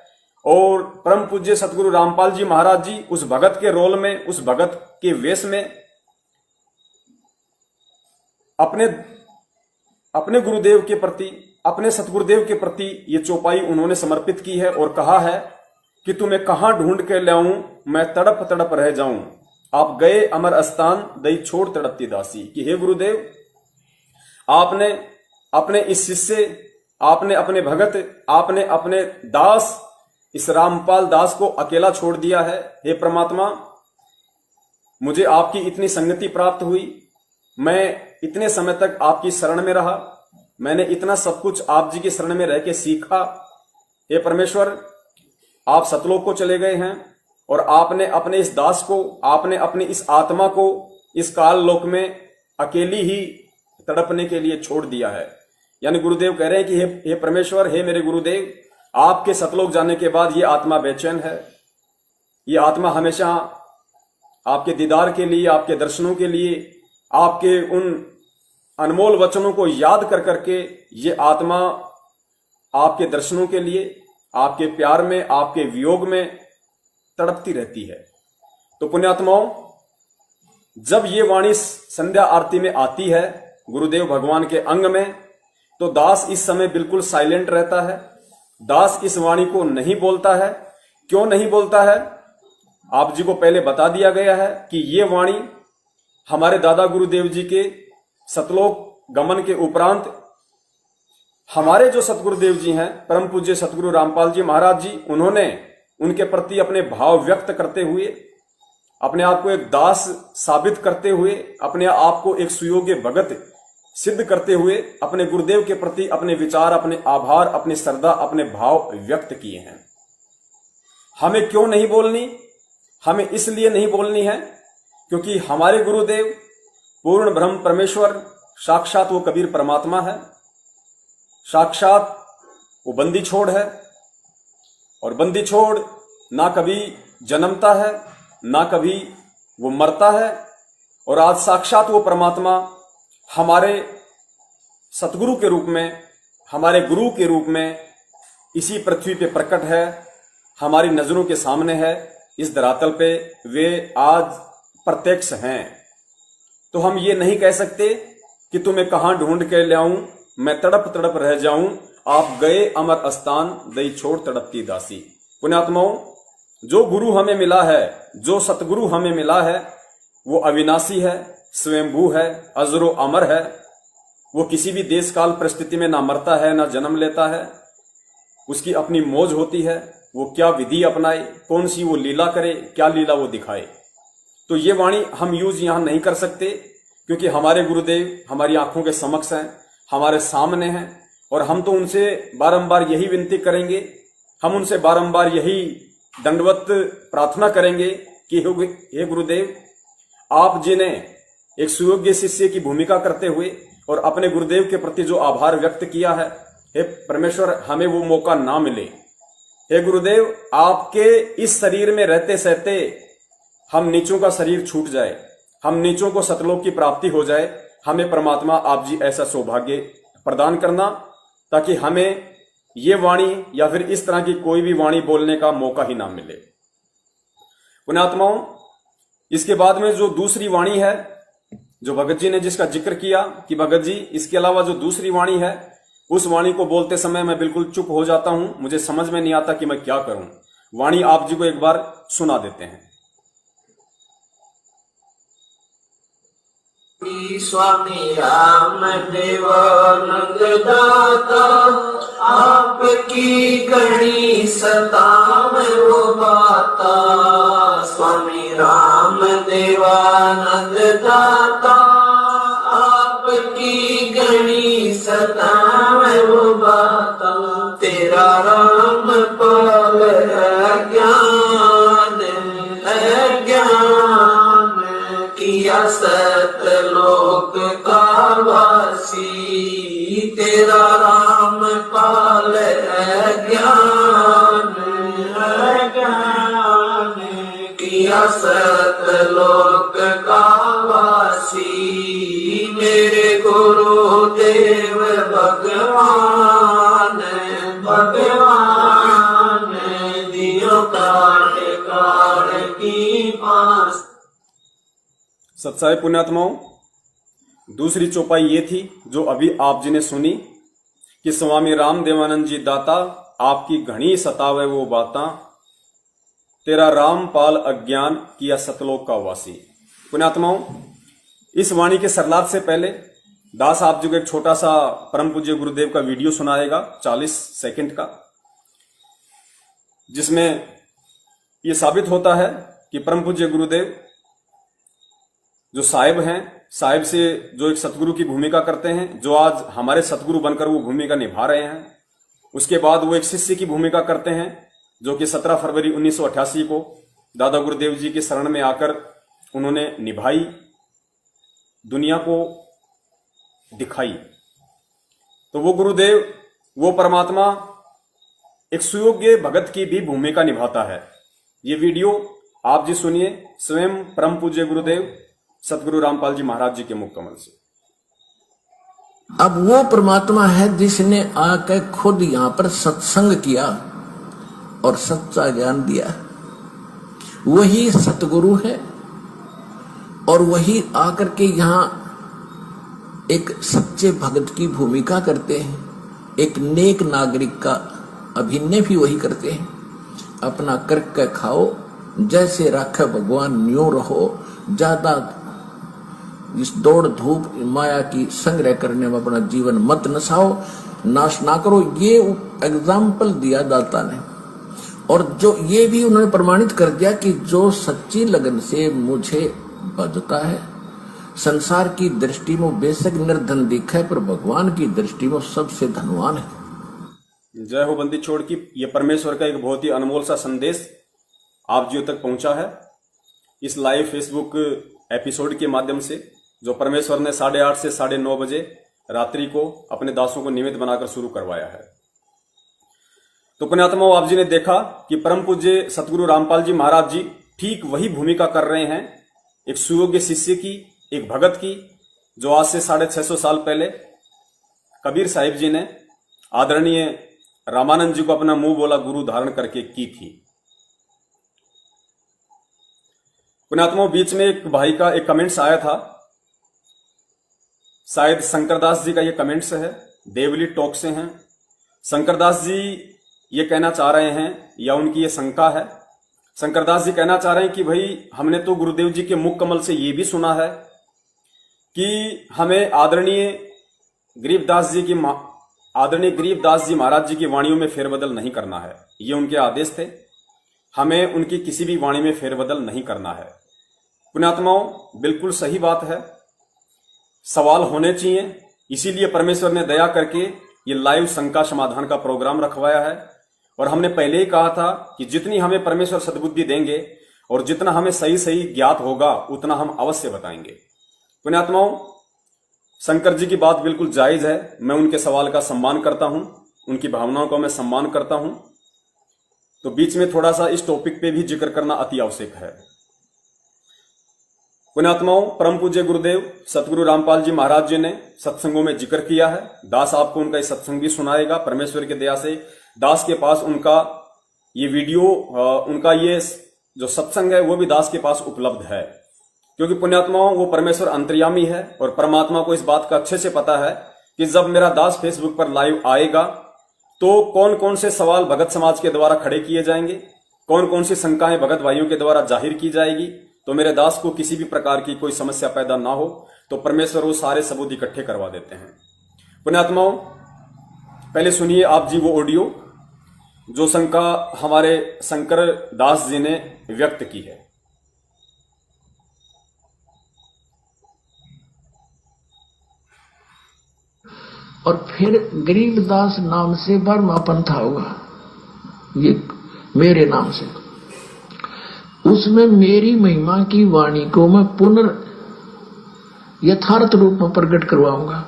और परम पूज्य सतगुरु रामपाल जी महाराज जी उस भगत के रोल में, उस भगत के वेश में अपने गुरुदेव के प्रति, अपने सतगुरुदेव के प्रति ये चौपाई उन्होंने समर्पित की है और कहा है कि तुम्हें कहां ढूंढ के लाऊं, मैं तड़प तड़प रह जाऊं, आप गए अमर स्थान, दई छोड़ तड़पती दासी। कि हे गुरुदेव, आपने अपने इस शिष्य, आपने अपने भगत, आपने अपने दास, इस रामपाल दास को अकेला छोड़ दिया है। हे परमात्मा, मुझे आपकी इतनी संगति प्राप्त हुई, मैं इतने समय तक आपकी शरण में रहा, मैंने इतना सब कुछ आप जी की शरण में रह के सीखा। हे परमेश्वर, आप सतलोक को चले गए हैं और आपने अपने इस दास को, आपने अपनी इस आत्मा को इस काल लोक में अकेली ही तड़पने के लिए छोड़ दिया है। यानी गुरुदेव कह रहे हैं कि हे परमेश्वर, हे मेरे गुरुदेव, आपके सतलोक जाने के बाद ये आत्मा बेचैन है, ये आत्मा हमेशा आपके दीदार के लिए, आपके दर्शनों के लिए, आपके उन अनमोल वचनों को याद कर करके ये आत्मा आपके दर्शनों के लिए, आपके प्यार में, आपके वियोग में तड़पती रहती है। तो पुण्यात्माओं, जब ये वाणी संध्या आरती में आती है गुरुदेव भगवान के अंग में, तो दास इस समय बिल्कुल साइलेंट रहता है, दास इस वाणी को नहीं बोलता है। क्यों नहीं बोलता है? आप जी को पहले बता दिया गया है कि ये वाणी हमारे दादा गुरुदेव जी के सतलोक गमन के उपरांत हमारे जो सतगुरुदेव जी हैं, परम पूज्य सतगुरु रामपाल जी महाराज जी, उन्होंने उनके प्रति अपने भाव व्यक्त करते हुए, अपने आप को एक दास साबित करते हुए, अपने आप को एक सुयोग्य भगत सिद्ध करते हुए अपने गुरुदेव के प्रति अपने विचार, अपने आभार, अपनी श्रद्धा, अपने भाव व्यक्त किए हैं। हमें क्यों नहीं बोलनी? हमें इसलिए नहीं बोलनी है क्योंकि हमारे गुरुदेव पूर्ण ब्रह्म परमेश्वर, साक्षात वो कबीर परमात्मा है, साक्षात वो बंदी छोड़ है, और बंदी छोड़ ना कभी जन्मता है, ना कभी वो मरता है। और आज साक्षात वो परमात्मा हमारे सतगुरु के रूप में, हमारे गुरु के रूप में इसी पृथ्वी पे प्रकट है, हमारी नजरों के सामने है, इस धरातल पे वे आज प्रत्यक्ष हैं। तो हम ये नहीं कह सकते कि तुम्हें कहां ढूंढ के लाऊं, मैं तड़प तड़प रह जाऊं, आप गए अमर स्थान, दई छोड़ तड़पती दासी। पुण्यात्माओं, जो गुरु हमें मिला है, जो सतगुरु हमें मिला है, वो अविनाशी है, स्वयंभू है, अजरो अमर है। वो किसी भी देश काल परिस्थिति में ना मरता है, ना जन्म लेता है, उसकी अपनी मौज होती है, वो क्या विधि अपनाए, कौन सी वो लीला करे, क्या लीला वो दिखाए। तो ये वाणी हम यूज यहां नहीं कर सकते क्योंकि हमारे गुरुदेव हमारी आंखों के समक्ष हैं, हमारे सामने हैं, और हम तो उनसे बारंबार यही विनती करेंगे, हम उनसे बारंबार यही दंडवत प्रार्थना करेंगे कि हे गुरुदेव, आप जी ने एक सुयोग्य शिष्य की भूमिका करते हुए और अपने गुरुदेव के प्रति जो आभार व्यक्त किया है, हे परमेश्वर, हमें वो मौका ना मिले। हे गुरुदेव, आपके इस शरीर में रहते सहते हम नीचों का शरीर छूट जाए, हम नीचों को सतलोक की प्राप्ति हो जाए। हमें परमात्मा आप जी ऐसा सौभाग्य प्रदान करना, ताकि हमें ये वाणी या फिर इस तरह की कोई भी वाणी बोलने का मौका ही ना मिले। पुण्यात्माओं, इसके बाद में जो दूसरी वाणी है, जो भगत जी ने जिसका जिक्र किया कि भगत जी इसके अलावा जो दूसरी वाणी है, उस वाणी को बोलते समय मैं बिल्कुल चुप हो जाता हूं, मुझे समझ में नहीं आता कि मैं क्या करूं। वाणी आप जी को एक बार सुना देते हैं। स्वामी राम देवानंद दाता, आपकी गणी सतावे वो बाता। स्वामी राम देवानंद दाता, आपकी गणी सतावे वो बाता। तेरा राम पाल है ज्ञान, है ज्ञान किया सतलोक का वासी। तेरा राम पाल है ज्ञान, है ज्ञान किया सतलोक का वासी। मेरे गुरुदेव भगवान, भगवान दियो काट काट की पास। सत्साई पुण्यात्माओं, दूसरी चौपाई ये थी जो अभी आप जी ने सुनी कि स्वामी राम देवानंद जी दाता, आपकी घनी सतावे वो बाता। तेरा राम पाल अज्ञान किया सतलोक का वासी। पुण्यात्माओं, इस वाणी के सरलार्थ से पहले दास आप जी को एक छोटा सा परम पूज्य गुरुदेव का वीडियो सुनाएगा 40 सेकंड का, जिसमें यह साबित होता है कि परम पूज्य गुरुदेव जो साहिब हैं, साहिब से जो एक सतगुरु की भूमिका करते हैं, जो आज हमारे सतगुरु बनकर वो भूमिका निभा रहे हैं। उसके बाद वो एक शिष्य की भूमिका करते हैं, जो कि 17 फरवरी 1988 को दादा गुरुदेव जी की शरण में आकर उन्होंने निभाई, दुनिया को दिखाई। तो वो गुरुदेव, वो परमात्मा एक सुयोग्य भगत की भी भूमिका निभाता है। ये वीडियो आप जी सुनिए स्वयं परम पूज्य गुरुदेव सतगुरु रामपाल जी महाराज जी के मुख कमल से। अब वो परमात्मा है जिसने आकर खुद यहां पर सत्संग किया और सच्चा ज्ञान दिया। वही सतगुरु है और वही आकर के यहां एक सच्चे भगत की भूमिका करते हैं। एक नेक नागरिक का अभिनय भी वही करते हैं। अपना करके खाओ, जैसे राखे भगवान न्यू रहो। ज्यादा इस दौड़ धूप माया की संग्रह करने में अपना जीवन मत नसाओ, नाश ना करो। ये एग्जाम्पल दिया दाता ने, और जो ये भी उन्होंने प्रमाणित कर दिया कि जो सच्ची लगन से मुझे बजता है, संसार की दृष्टि में बेशक निर्धन दिखा है, पर भगवान की दृष्टि में सबसे धनवान है। जय हो बंदी छोड़ की। ये परमेश्वर का एक बहुत ही अनमोल सा संदेश आप जियों तक पहुंचा है इस लाइव फेसबुक एपिसोड के माध्यम से, जो परमेश्वर ने 8:30 से 9:30 बजे रात्रि को अपने दासों को निमित्त बनाकर शुरू करवाया है। तो पुण्यात्माओं, आप जी ने देखा कि परम पूज्य सतगुरु रामपाल जी महाराज जी ठीक वही भूमिका कर रहे हैं, एक सुयोग्य शिष्य की, एक भगत की, जो आज से 650 साल पहले कबीर साहिब जी ने आदरणीय रामानंद जी को अपना मुंह बोला गुरु धारण करके की थी। पुण्यात्माओं, बीच में एक भाई का एक कमेंट्स आया था, शायद शंकरदास जी का ये कमेंट्स है, देवली टॉक से हैं। शंकरदास जी ये कहना चाह रहे हैं, या उनकी ये शंका है, शंकरदास जी कहना चाह रहे हैं कि भाई हमने तो गुरुदेव जी के मुख कमल से ये भी सुना है कि हमें आदरणीय गरीबदास जी महाराज जी की वाणियों में फेरबदल नहीं करना है। ये उनके आदेश थे, हमें उनकी किसी भी वाणी में फेरबदल नहीं करना है। पुण्यात्माओं, बिल्कुल सही बात है, सवाल होने चाहिए। इसीलिए परमेश्वर ने दया करके ये लाइव शंका समाधान का प्रोग्राम रखवाया है। और हमने पहले ही कहा था कि जितनी हमें परमेश्वर सद्बुद्धि देंगे और जितना हमें सही सही ज्ञात होगा उतना हम अवश्य बताएंगे। पुण्यात्माओं, शंकर जी की बात बिल्कुल जायज है, मैं उनके सवाल का सम्मान करता हूं, उनकी भावनाओं का मैं सम्मान करता हूं, तो बीच में थोड़ा सा इस टॉपिक पे भी जिक्र करना अति आवश्यक है। पुण्यात्माओं, परम पूज्य गुरुदेव सतगुरु रामपाल जी महाराज जी ने सत्संगों में जिक्र किया है। दास आपको उनका ये सत्संग भी सुनाएगा। परमेश्वर की दया से दास के पास उनका ये वीडियो, उनका ये जो सत्संग है वो भी दास के पास उपलब्ध है, क्योंकि पुण्यात्माओं वो परमेश्वर अंतर्यामी है और परमात्मा को इस बात का अच्छे से पता है कि जब मेरा दास फेसबुक पर लाइव आएगा तो कौन कौन से सवाल भगत समाज के द्वारा खड़े किए जाएंगे, कौन कौन सी शंकाएं भगत भाइयों के द्वारा जाहिर की जाएगी, तो मेरे दास को किसी भी प्रकार की कोई समस्या पैदा ना हो, तो परमेश्वर वो सारे सबूत इकट्ठे करवा देते हैं। पुण्यात्माओं, पहले सुनिए आप जी वो ऑडियो जो शंका हमारे शंकर दास जी ने व्यक्त की है। और फिर गरीबदास नाम से बर्मा पंथा होगा, ये मेरे नाम से। उसमें मेरी महिमा की वाणी को मैं यथार्थ रूप में प्रकट करवाऊंगा,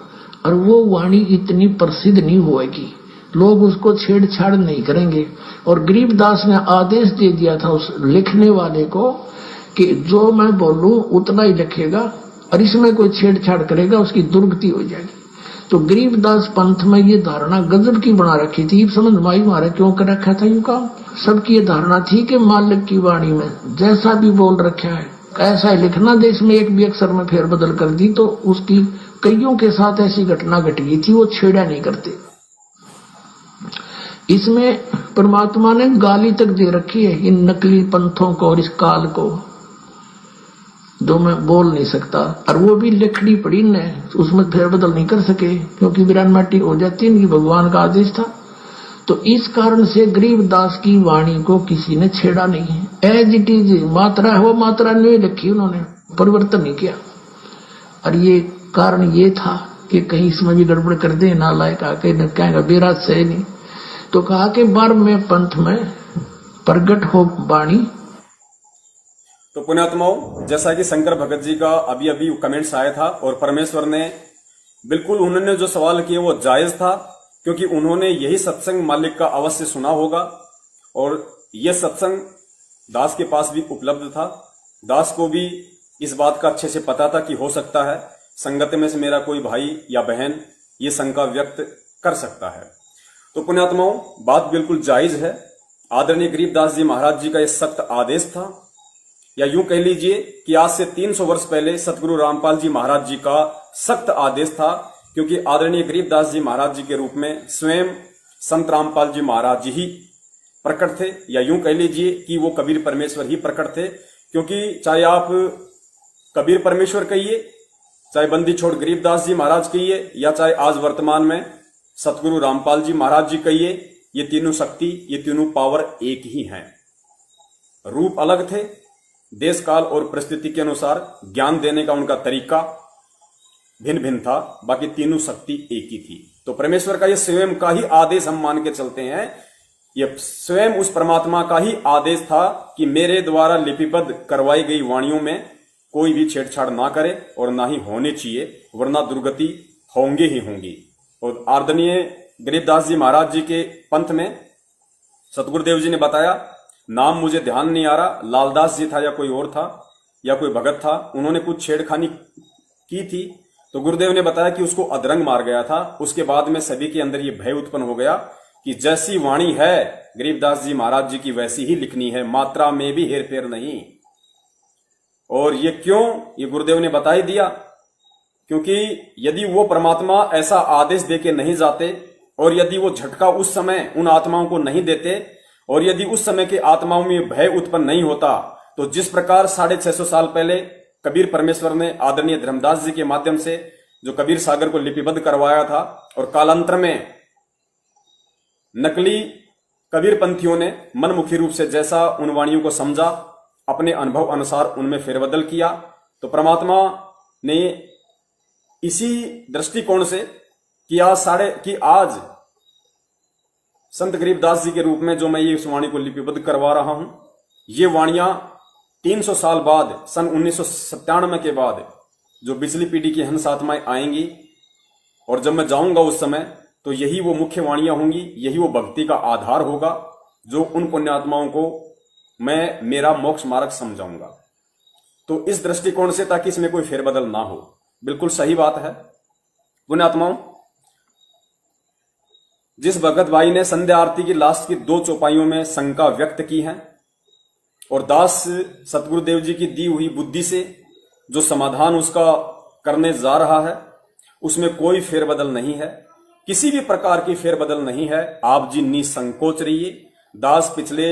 और वो वाणी इतनी प्रसिद्ध नहीं होएगी, लोग उसको छेड़छाड़ नहीं करेंगे। और गरीबदास ने आदेश दे दिया था उस लिखने वाले को कि जो मैं बोलूं उतना ही लिखेगा, और इसमें कोई छेड़छाड़ करेगा उसकी दुर्गति हो जाएगी। तो गरीबदास पंथ में ये धारणा गजब की बना रखी थी। समझ माई मारे क्यों कर रखा था यू काम। सबकी ये धारणा थी कि मालिक की वाणी में जैसा भी बोल रखा है ऐसा ही लिखना, देश में एक भी अक्षर में फेरबदल कर दी तो उसकी कईयों के साथ ऐसी घटना घट गई थी, वो छेड़ा नहीं करते। इसमें परमात्मा ने गाली तक दे रखी है इन नकली पंथों को और इस काल को, जो मैं बोल नहीं सकता। और वो भी लिखनी पड़ी ने, उसमें फेरबदल नहीं कर सके क्योंकि वीरान माटी हो जाती, इनकी भगवान का आदेश था। तो इस कारण से गरीबदास की वाणी को किसी ने छेड़ा नहीं है। एज इट इज मात्रा है वो मात्रा नहीं लिखी, उन्होंने परिवर्तन नहीं किया। और ये कारण ये था कि कहीं इसमें भी गड़बड़ कर दे, नालायक आके न कहेगा बेराज से नहीं। तो कहा कि 12वें पंथ में प्रगट हो वाणी। तो पुण्यात्माओं, जैसा कि शंकर भगत जी का अभी अभी कमेंट्स आया था, और परमेश्वर ने बिल्कुल उन्होंने जो सवाल किए वो जायज था, क्योंकि उन्होंने यही सत्संग मालिक का अवश्य सुना होगा, और यह सत्संग दास के पास भी उपलब्ध था। दास को भी इस बात का अच्छे से पता था कि हो सकता है संगत में से मेरा कोई भाई या बहन ये शंका व्यक्त कर सकता है। तो पुण्यात्माओं, बात बिल्कुल जायज है। आदरणीय गरीबदास जी महाराज जी का यह सख्त आदेश था, या यूं कह लीजिए कि आज से 300 वर्ष पहले सतगुरु रामपाल जी महाराज जी का सख्त आदेश था, क्योंकि आदरणीय गरीबदास जी महाराज जी के रूप में स्वयं संत रामपाल जी महाराज जी ही प्रकट थे, या यूं कह लीजिए कि वो कबीर परमेश्वर ही प्रकट थे। क्योंकि चाहे आप कबीर परमेश्वर कहिए, चाहे बंदी छोड़ गरीबदास जी महाराज कहिए, या चाहे आज वर्तमान में सतगुरु रामपाल जी महाराज जी कहिए, ये तीनों शक्ति, ये तीनों पावर एक ही हैं। रूप अलग थे, देश काल और परिस्थिति के अनुसार ज्ञान देने का उनका तरीका भिन्न भिन्न था, बाकी तीनों शक्ति एक ही थी। तो परमेश्वर का ये स्वयं का ही आदेश हम मान के चलते हैं, ये स्वयं उस परमात्मा का ही आदेश था कि मेरे द्वारा लिपिबद्ध करवाई गई वाणियों में कोई भी छेड़छाड़ ना करे, और ना ही होने चाहिए, वरना दुर्गति होंगे ही होंगी। और आदरणीय गरीबदास जी महाराज जी के पंथ में सतगुरुदेव जी ने बताया, नाम मुझे ध्यान नहीं आ रहा, लालदास जी था या कोई और था या कोई भगत था, उन्होंने कुछ छेड़खानी की थी, तो गुरुदेव ने बताया कि उसको अधरंग मार गया था। उसके बाद में सभी के अंदर ये भय उत्पन्न हो गया कि जैसी वाणी है गरीबदास जी महाराज जी की वैसी ही लिखनी है, मात्रा में भी हेरफेर नहीं। और ये क्यों, ये गुरुदेव ने बता ही दिया, क्योंकि यदि वो परमात्मा ऐसा आदेश देके नहीं जाते, और यदि वो झटका उस समय उन आत्माओं को नहीं देते, और यदि उस समय के आत्माओं में भय उत्पन्न नहीं होता, तो जिस प्रकार 650 साल पहले कबीर परमेश्वर ने आदरणीय धर्मदास जी के माध्यम से जो कबीर सागर को लिपिबद्ध करवाया था, और कालांतर में नकली कबीर पंथियों ने मनमुखी रूप से जैसा उन वाणियों को समझा, अपने अनुभव अनुसार उनमें फेरबदल किया, तो परमात्मा ने इसी दृष्टिकोण से कि आज संत गरीबदास जी के रूप में जो मैं ये इस वाणी को लिपिबद्ध करवा रहा हूं, ये वाणियां 300 साल बाद, सन 1997 के बाद जो बिजली पीढ़ी की हंस आत्माएं आएंगी, और जब मैं जाऊंगा उस समय, तो यही वो मुख्य वाणियां होंगी, यही वो भक्ति का आधार होगा जो उन पुण्यात्माओं को मैं मेरा मोक्ष मार्ग समझाऊंगा। तो इस दृष्टिकोण से, ताकि इसमें कोई फेरबदल ना हो, बिल्कुल सही बात है। पुण्यात्माओं, जिस भगत भाई ने संध्या आरती की लास्ट की 2 चौपाइयों में शंका व्यक्त की है और दास सतगुरुदेव जी की दी हुई बुद्धि से जो समाधान उसका करने जा रहा है, उसमें कोई फेरबदल नहीं है, किसी भी प्रकार की फेरबदल नहीं है। आप जी निसंकोच रहिए। दास पिछले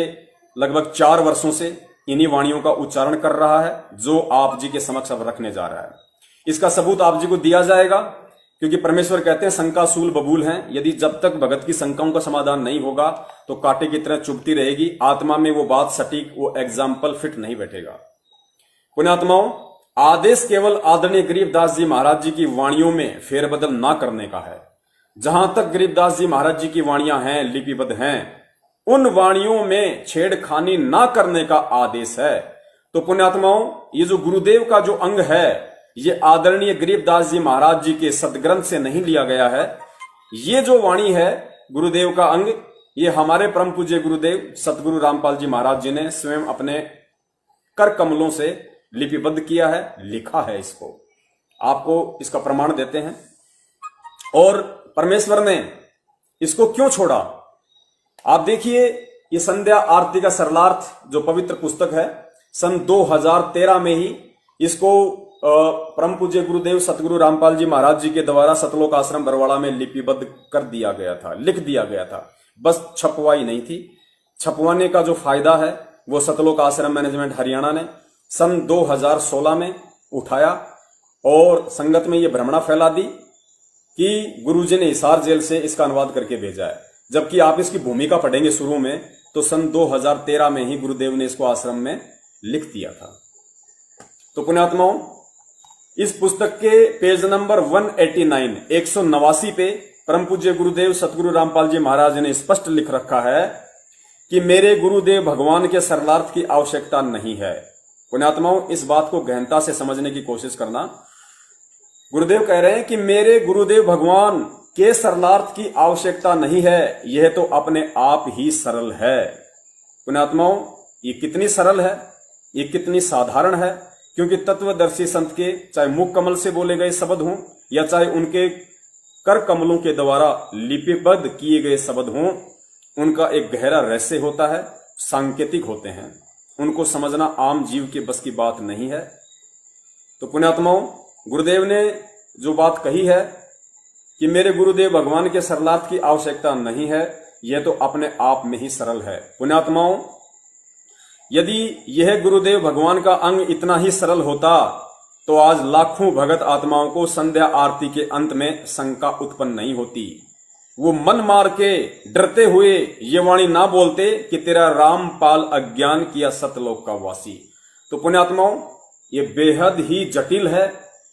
लगभग 4 वर्षों से इन्हीं वाणियों का उच्चारण कर रहा है जो आप जी के समक्ष अब रखने जा रहा है। इसका सबूत आप जी को दिया जाएगा, क्योंकि परमेश्वर कहते हैं शंका सूल बबूल हैं। यदि जब तक भगत की शंकाओं का समाधान नहीं होगा तो कांटे की तरह चुभती रहेगी, आत्मा में वो बात सटीक, वो एग्जाम्पल फिट नहीं बैठेगा। पुण्यात्माओं, आदेश केवल आदरणीय गरीबदास जी महाराज जी की वाणियों में फेरबदल ना करने का है। जहां तक गरीबदास जी महाराज जी की वाणियां हैं, लिपिबद्ध हैं, उन वाणियों में छेड़खानी ना करने का आदेश है। तो पुण्यात्माओं, ये जो गुरुदेव का जो अंग है, ये आदरणीय गरीबदास जी महाराज जी के सदग्रंथ से नहीं लिया गया है। ये जो वाणी है गुरुदेव का अंग, ये हमारे परम पूज्य गुरुदेव सतगुरु रामपाल जी महाराज जी ने स्वयं अपने कर कमलों से लिपिबद्ध किया है, लिखा है। इसको आपको इसका प्रमाण देते हैं। और परमेश्वर ने इसको क्यों छोड़ा, आप देखिए। ये संध्या आरती का सरलार्थ जो पवित्र पुस्तक है, सन 2013 में ही इसको परम पूज्य गुरुदेव सतगुरु रामपाल जी महाराज जी के द्वारा सतलोक आश्रम बरवाड़ा में लिपिबद्ध कर दिया गया था, लिख दिया गया था। बस छपवाई नहीं थी। छपवाने का जो फायदा है वो सतलोक आश्रम मैनेजमेंट हरियाणा ने सन 2016 में उठाया और संगत में ये भ्रमणा फैला दी कि गुरुजी ने हिसार जेल से इसका अनुवाद करके भेजा है। जबकि आप इसकी भूमिका पढ़ेंगे शुरू में, तो सन 2013 में ही गुरुदेव ने इसको आश्रम में लिख दिया था। तो पुण्यात्माओं, इस पुस्तक के पेज नंबर 189 189 पे परम पूज्य गुरुदेव सतगुरु रामपाल जी महाराज ने स्पष्ट लिख रखा है कि मेरे गुरुदेव भगवान के सरलार्थ की आवश्यकता नहीं है। पुण्यात्माओं, इस बात को गहनता से समझने की कोशिश करना। गुरुदेव कह रहे हैं कि मेरे गुरुदेव भगवान के सरलार्थ की आवश्यकता नहीं है, यह तो अपने आप ही सरल है। पुण्यात्माओं, ये कितनी सरल है, ये कितनी साधारण है, क्योंकि तत्वदर्शी संत के चाहे मुख कमल से बोले गए शब्द हों या चाहे उनके कर कमलों के द्वारा लिपिबद्ध किए गए शब्द हों, उनका एक गहरा रहस्य होता है, सांकेतिक होते हैं। उनको समझना आम जीव के बस की बात नहीं है। तो पुण्यात्माओं, गुरुदेव ने जो बात कही है कि मेरे गुरुदेव भगवान के सरलार्थ की आवश्यकता नहीं है, यह तो अपने आप में ही सरल है। पुण्यात्माओं, यदि यह गुरुदेव भगवान का अंग इतना ही सरल होता तो आज लाखों भगत आत्माओं को संध्या आरती के अंत में शंका उत्पन्न नहीं होती। वो मन मार के डरते हुए ये वाणी ना बोलते कि तेरा रामपाल अज्ञान किया सतलोक का वासी। तो पुण्यात्माओं, ये बेहद ही जटिल है,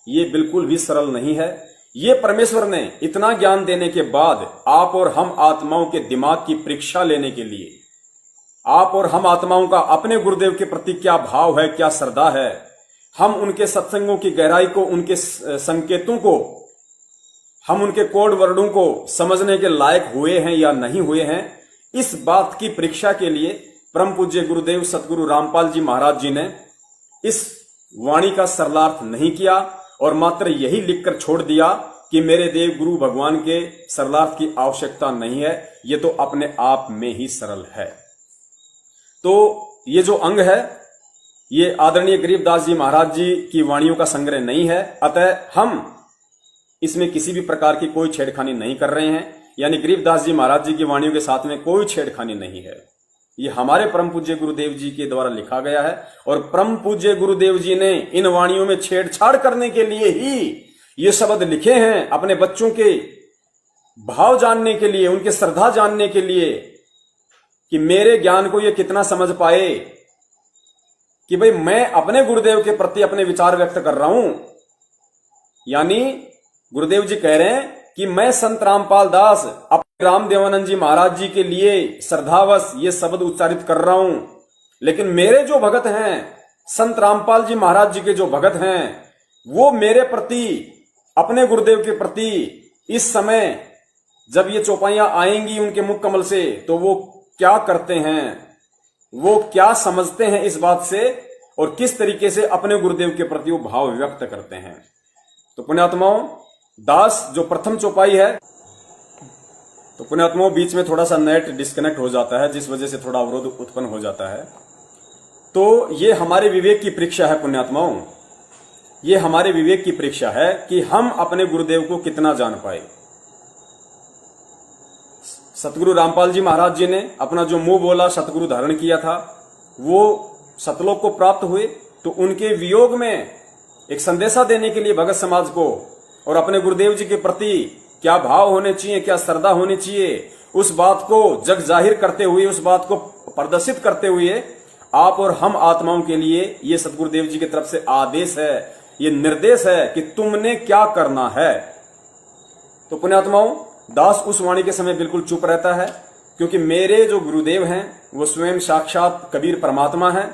ये बिल्कुल भी सरल नहीं है। ये परमेश्वर ने इतना ज्ञान देने के बाद आप और हम आत्माओं के दिमाग की परीक्षा लेने के लिए, आप और हम आत्माओं का अपने गुरुदेव के प्रति क्या भाव है, क्या श्रद्धा है, हम उनके सत्संगों की गहराई को, उनके संकेतों को, हम उनके कोड वर्डों को समझने के लायक हुए हैं या नहीं हुए हैं, इस बात की परीक्षा के लिए परम पूज्य गुरुदेव सतगुरु रामपाल जी महाराज जी ने इस वाणी का सरलार्थ नहीं किया और मात्र यही लिखकर छोड़ दिया कि मेरे देव गुरु भगवान के सरलार्थ की आवश्यकता नहीं है, ये तो अपने आप में ही सरल है। तो ये जो अंग है, ये आदरणीय गरीबदास जी महाराज जी की वाणियों का संग्रह नहीं है, अतः हम इसमें किसी भी प्रकार की कोई छेड़खानी नहीं कर रहे हैं। यानी गरीबदास जी महाराज जी की वाणियों के साथ में कोई छेड़खानी नहीं है। ये हमारे परम पूज्य गुरुदेव जी के द्वारा लिखा गया है और परम पूज्य गुरुदेव जी ने इन वाणियों में छेड़छाड़ करने के लिए ही ये शब्द लिखे हैं, अपने बच्चों के भाव जानने के लिए, उनके श्रद्धा जानने के लिए, कि मेरे ज्ञान को ये कितना समझ पाए कि भाई मैं अपने गुरुदेव के प्रति अपने विचार व्यक्त कर रहा हूं। यानी गुरुदेव जी कह रहे हैं कि मैं संत रामपाल दास अपने राम देवानंद जी महाराज जी के लिए श्रद्धावश ये शब्द उच्चारित कर रहा हूं, लेकिन मेरे जो भगत हैं, संत रामपाल जी महाराज जी के जो भगत हैं, वो मेरे प्रति, अपने गुरुदेव के प्रति इस समय जब ये चौपाइयां आएंगी उनके मुख कमल से तो वो क्या करते हैं, वो क्या समझते हैं इस बात से, और किस तरीके से अपने गुरुदेव के प्रति वो भाव व्यक्त करते हैं। तो पुण्यात्माओं, दास जो प्रथम चौपाई है, तो पुण्यात्माओं बीच में थोड़ा सा नेट डिस्कनेक्ट हो जाता है, जिस वजह से थोड़ा अवरोध उत्पन्न हो जाता है। तो ये हमारे विवेक की परीक्षा है पुण्यात्माओं, ये हमारे विवेक की परीक्षा है कि हम अपने गुरुदेव को कितना जान पाए। सतगुरु रामपाल जी महाराज जी ने अपना जो मुंह बोला सतगुरु धारण किया था, वो सतलोक को प्राप्त हुए। तो उनके वियोग में एक संदेशा देने के लिए भगत समाज को और अपने गुरुदेव जी के प्रति क्या भाव होने चाहिए, क्या श्रद्धा होनी चाहिए, उस बात को जग जाहिर करते हुए, उस बात को प्रदर्शित करते हुए आप और हम आत्माओं के लिए ये सतगुरुदेव जी की तरफ से आदेश है, ये निर्देश है कि तुमने क्या करना है। तो पुण्यात्माओं, दास उस वाणी के समय बिल्कुल चुप रहता है, क्योंकि मेरे जो गुरुदेव हैं वो स्वयं साक्षात कबीर परमात्मा हैं।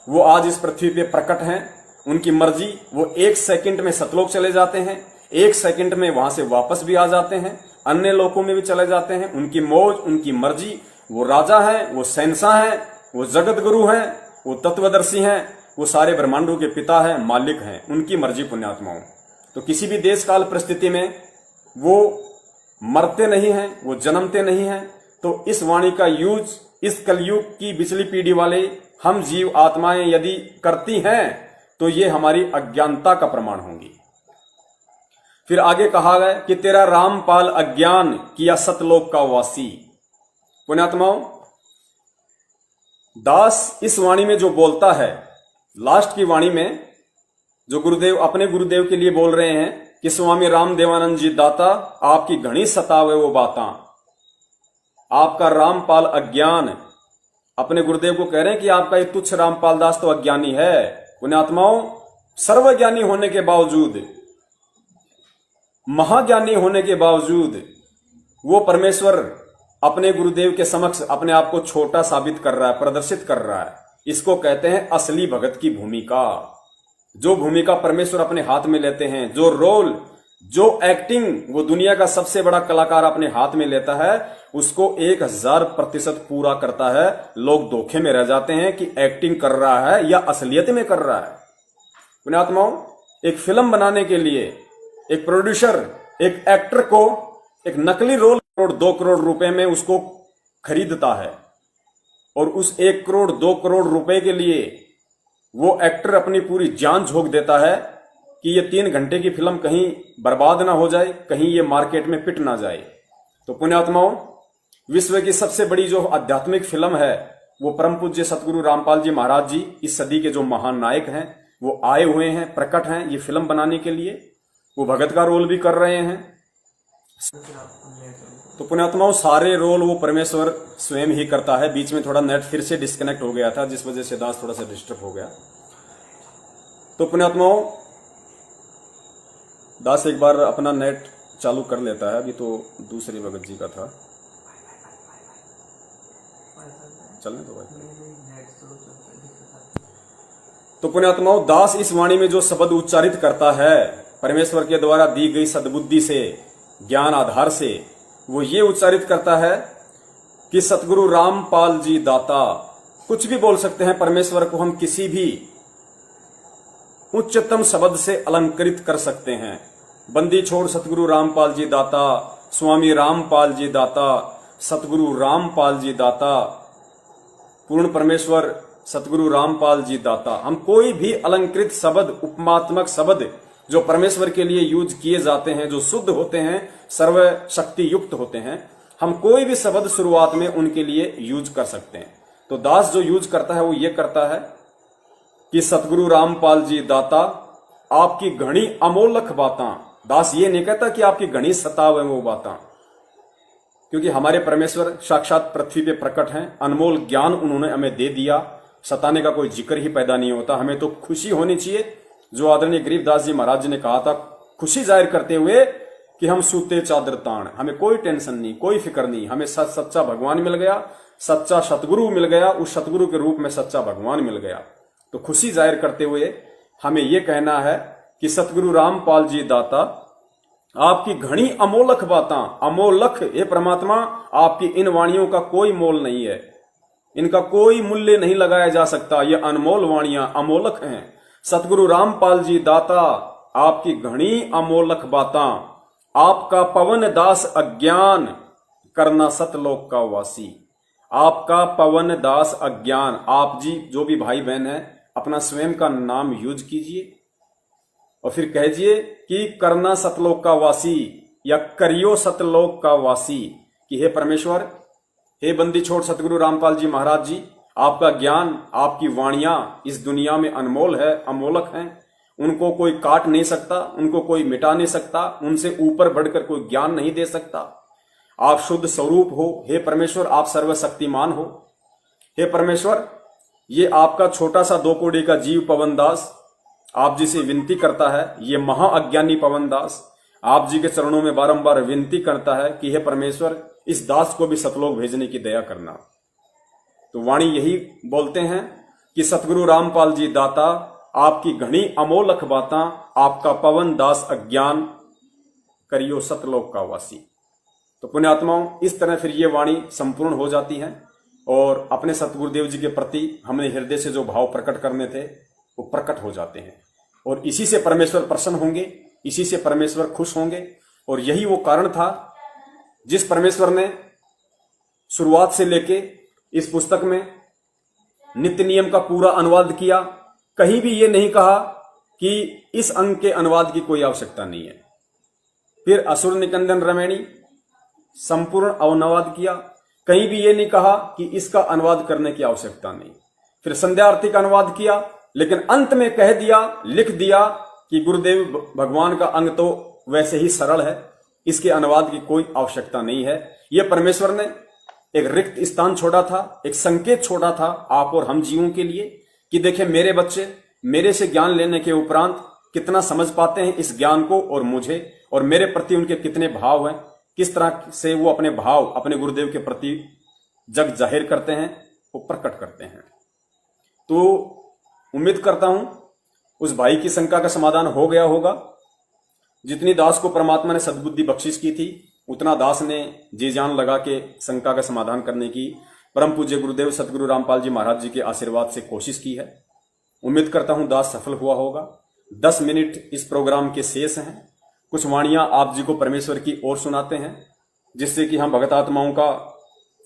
वो आज इस पृथ्वी पे प्रकट हैं। उनकी मर्जी, वो 1 सेकंड में सतलोक चले जाते हैं, 1 सेकंड में वहां से वापस भी आ जाते हैं, अन्य लोकों में भी चले जाते हैं। उनकी मौज, उनकी मर्जी। वो राजा हैं, वो शहंशाह हैं, वो जगत गुरु हैं, वो तत्वदर्शी हैं, वो सारे ब्रह्मांडों के पिता हैं, मालिक हैं। उनकी मर्जी पुण्यात्माओं। तो किसी भी देश काल परिस्थिति में वो मरते नहीं हैं, वो जन्मते नहीं हैं। तो इस वाणी का यूज इस कलयुग की पिछली पीढ़ी वाले हम जीव आत्माएं यदि करती हैं तो ये हमारी अज्ञानता का प्रमाण होंगी। फिर आगे कहा गया कि तेरा रामपाल अज्ञान किया सतलोक का वासी। पुण्यात्माओं, दास इस वाणी में जो बोलता है, लास्ट की वाणी में जो गुरुदेव अपने गुरुदेव के लिए बोल रहे हैं कि स्वामी राम देवानंद जी दाता आपकी घनी सतावे वो बातां, आपका रामपाल अज्ञान। अपने गुरुदेव को कह रहे हैं कि आपका ये तुच्छ रामपाल दास तो अज्ञानी है। पुण्यात्माओं, सर्वज्ञानी होने के बावजूद, महाज्ञानी होने के बावजूद वो परमेश्वर अपने गुरुदेव के समक्ष अपने आप को छोटा साबित कर रहा है, प्रदर्शित कर रहा है। इसको कहते हैं असली भगत की भूमिका। जो भूमिका परमेश्वर अपने हाथ में लेते हैं, जो रोल, जो एक्टिंग वो दुनिया का सबसे बड़ा कलाकार अपने हाथ में लेता है, उसको 1000% पूरा करता है। लोग धोखे में रह जाते हैं कि एक्टिंग कर रहा है या असलियत में कर रहा है। पुण्यात्माओं, एक फिल्म बनाने के लिए एक प्रोड्यूसर एक एक्टर को एक नकली रोल 2 करोड़ रुपए में उसको खरीदता है, और उस 1 करोड़ 2 करोड़ रुपए के लिए वो एक्टर अपनी पूरी जान झोंक देता है कि ये 3 घंटे की फिल्म कहीं बर्बाद ना हो जाए, कहीं ये मार्केट में पिट ना जाए। तो पुण्यात्माओं, विश्व की सबसे बड़ी जो आध्यात्मिक फिल्म है वो परम पूज्य सतगुरु रामपाल जी महाराज जी, इस सदी के जो महान नायक हैं, वो आए हुए हैं, प्रकट हैं ये फिल्म बनाने के लिए। वो भगत का रोल भी कर रहे हैं। तो पुण्यात्माओं, सारे रोल वो परमेश्वर स्वयं ही करता है। बीच में थोड़ा नेट फिर से डिस्कनेक्ट हो गया था, जिस वजह से दास थोड़ा सा डिस्टर्ब हो गया। तो पुण्यात्माओं, दास एक बार अपना नेट चालू कर लेता है। अभी तो दूसरे भगत जी का था, चलने तो भाई। तो पुण्यात्माओं, दास इस वाणी में जो शब्द उच्चारित करता है परमेश्वर के द्वारा दी गई सद्बुद्धि से, ज्ञान आधार से, वो ये उच्चारित करता है कि सतगुरु रामपाल जी दाता। कुछ भी बोल सकते हैं, परमेश्वर को हम किसी भी उच्चतम शब्द से अलंकृत कर सकते हैं। बंदी छोड़ सतगुरु रामपाल जी दाता, स्वामी रामपाल जी दाता, सतगुरु रामपाल जी दाता, पूर्ण परमेश्वर सतगुरु रामपाल जी दाता। हम कोई भी अलंकृत शब्द, उपमात्मक शब्द जो परमेश्वर के लिए यूज किए जाते हैं, जो शुद्ध होते हैं, सर्व शक्ति युक्त होते हैं, हम कोई भी शब्द शुरुआत में उनके लिए यूज कर सकते हैं। तो दास जो यूज करता है वो ये करता है कि सतगुरु रामपाल जी दाता आपकी घनी अमोलक बातां। दास ये नहीं कहता कि आपकी घनी सताव है वो बातां, क्योंकि हमारे परमेश्वर साक्षात पृथ्वी पे प्रकट हैं। अनमोल ज्ञान उन्होंने हमें दे दिया, सताने का कोई जिक्र ही पैदा नहीं होता। हमें तो खुशी होनी चाहिए, जो आदरणीय गरीबदास जी महाराज जी ने कहा था, खुशी जाहिर करते हुए कि हम सूते चादर ताण, हमें कोई टेंशन नहीं, कोई फिक्र नहीं, हमें सच्चा भगवान मिल गया, सच्चा सतगुरु मिल गया, उस सतगुरु के रूप में सच्चा भगवान मिल गया। तो खुशी जाहिर करते हुए हमें यह कहना है कि सतगुरु रामपाल जी दाता आपकी घनी अमोलक बातां, अमोलक हे परमात्मा, आपकी इन वाणियों का कोई मोल नहीं है, इनका कोई मूल्य नहीं लगाया जा सकता। ये अनमोल वाणियां अमोलक हैं। सतगुरु रामपाल जी दाता, आपकी घनी अमोलक बातां, आपका पवन दास अज्ञान, करना सतलोक का वासी। आपका पवन दास अज्ञान, आप जी जो भी भाई बहन है अपना स्वयं का नाम यूज कीजिए और फिर कहिए कि करना सतलोक का वासी या करियो सतलोक का वासी, कि हे परमेश्वर, हे बंदी छोड़ सतगुरु रामपाल जी महाराज जी, आपका ज्ञान, आपकी वाणियां इस दुनिया में अनमोल है, अमोलक हैं। उनको कोई काट नहीं सकता, उनको कोई मिटा नहीं सकता, उनसे ऊपर बढ़कर कोई ज्ञान नहीं दे सकता। आप शुद्ध स्वरूप हो हे परमेश्वर, आप सर्वशक्तिमान हो हे परमेश्वर। ये आपका छोटा सा 2 कौड़ी का जीव पवन दास आप जी से विनती करता है, ये महाअज्ञानी पवन दास आप जी के चरणों में बारंबार विनती करता है कि हे परमेश्वर, इस दास को भी सतलोक भेजने की दया करना। तो वाणी यही बोलते हैं कि सतगुरु रामपाल जी दाता, आपकी घनी अमोलक बातां, आपका पवन दास अज्ञान, करियो सतलोक का वासी। तो पुण्यात्माओं, इस तरह फिर ये वाणी संपूर्ण हो जाती है और अपने सतगुरुदेव जी के प्रति हमने हृदय से जो भाव प्रकट करने थे वो प्रकट हो जाते हैं और इसी से परमेश्वर प्रसन्न होंगे, इसी से परमेश्वर खुश होंगे। और यही वो कारण था जिस परमेश्वर ने शुरुआत से लेके इस पुस्तक में नित्य नियम का पूरा अनुवाद किया। कहीं भी ये नहीं कहा कि इस अंग के अनुवाद की कोई आवश्यकता नहीं है। फिर असुर निकंदन रमैणी संपूर्ण अनुवाद किया। कहीं भी ये नहीं कहा कि इसका अनुवाद करने की आवश्यकता नहीं। फिर संध्या आरती का अनुवाद किया, लेकिन अंत में कह दिया, लिख दिया कि गुरुदेव भगवान का अंग तो वैसे ही सरल है, इसके अनुवाद की कोई आवश्यकता नहीं है। यह परमेश्वर ने एक रिक्त स्थान छोड़ा था, एक संकेत छोड़ा था आप और हम जीवों के लिए कि देखें मेरे बच्चे मेरे से ज्ञान लेने के उपरांत कितना समझ पाते हैं इस ज्ञान को और मुझे, और मेरे प्रति उनके कितने भाव हैं, किस तरह से वो अपने भाव अपने गुरुदेव के प्रति जग जाहिर करते हैं, वो प्रकट करते हैं। तो उम्मीद करता हूं उस भाई की शंका का समाधान हो गया होगा। जितनी दास को परमात्मा ने सद्बुद्धि बख्शिश की थी, उतना दास ने जी जान लगा के शंका का समाधान करने की परम पूज्य गुरुदेव सतगुरु रामपाल जी महाराज जी के आशीर्वाद से कोशिश की है। उम्मीद करता हूं दास सफल हुआ होगा। 10 मिनट इस प्रोग्राम के शेष हैं। कुछ वाणियां आप जी को परमेश्वर की ओर सुनाते हैं, जिससे कि हम भगत आत्माओं का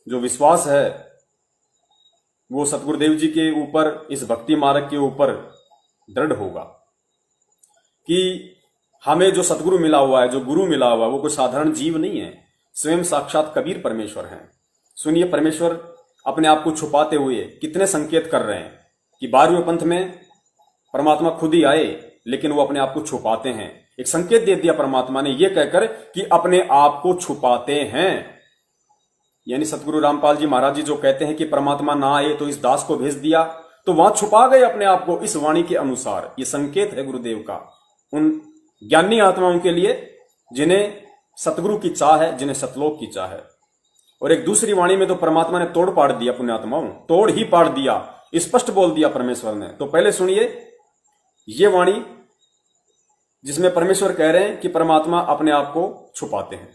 जो विश्वास है वो सतगुरुदेव जी के ऊपर, इस भक्ति मार्ग के ऊपर दृढ़ होगा कि हमें जो सतगुरु मिला हुआ है, जो गुरु मिला हुआ है, वो कोई साधारण जीव नहीं है, स्वयं साक्षात कबीर परमेश्वर हैं। सुनिए, परमेश्वर अपने आप को छुपाते हुए कितने संकेत कर रहे हैं कि 12वें पंथ में परमात्मा खुद ही आए, लेकिन वो अपने आप को छुपाते हैं। एक संकेत दे दिया परमात्मा ने ये कहकर कि अपने आप को छुपाते हैं। यानी सतगुरु रामपाल जी महाराज जी जो कहते हैं कि परमात्मा ना आए तो इस दास को भेज दिया, तो वहां छुपा गए अपने आप को इस वाणी के अनुसार। ये संकेत है गुरुदेव का उन ज्ञानी आत्माओं के लिए जिन्हें सतगुरु की चाह है, जिन्हें सतलोक की चाह है। और एक दूसरी वाणी में तो परमात्मा ने तोड़ पाड़ दिया, पुण्यात्माओं तोड़ ही पाड़ दिया, स्पष्ट बोल दिया परमेश्वर ने। तो पहले सुनिए ये वाणी जिसमें परमेश्वर कह रहे हैं कि परमात्मा अपने आप को छुपाते हैं।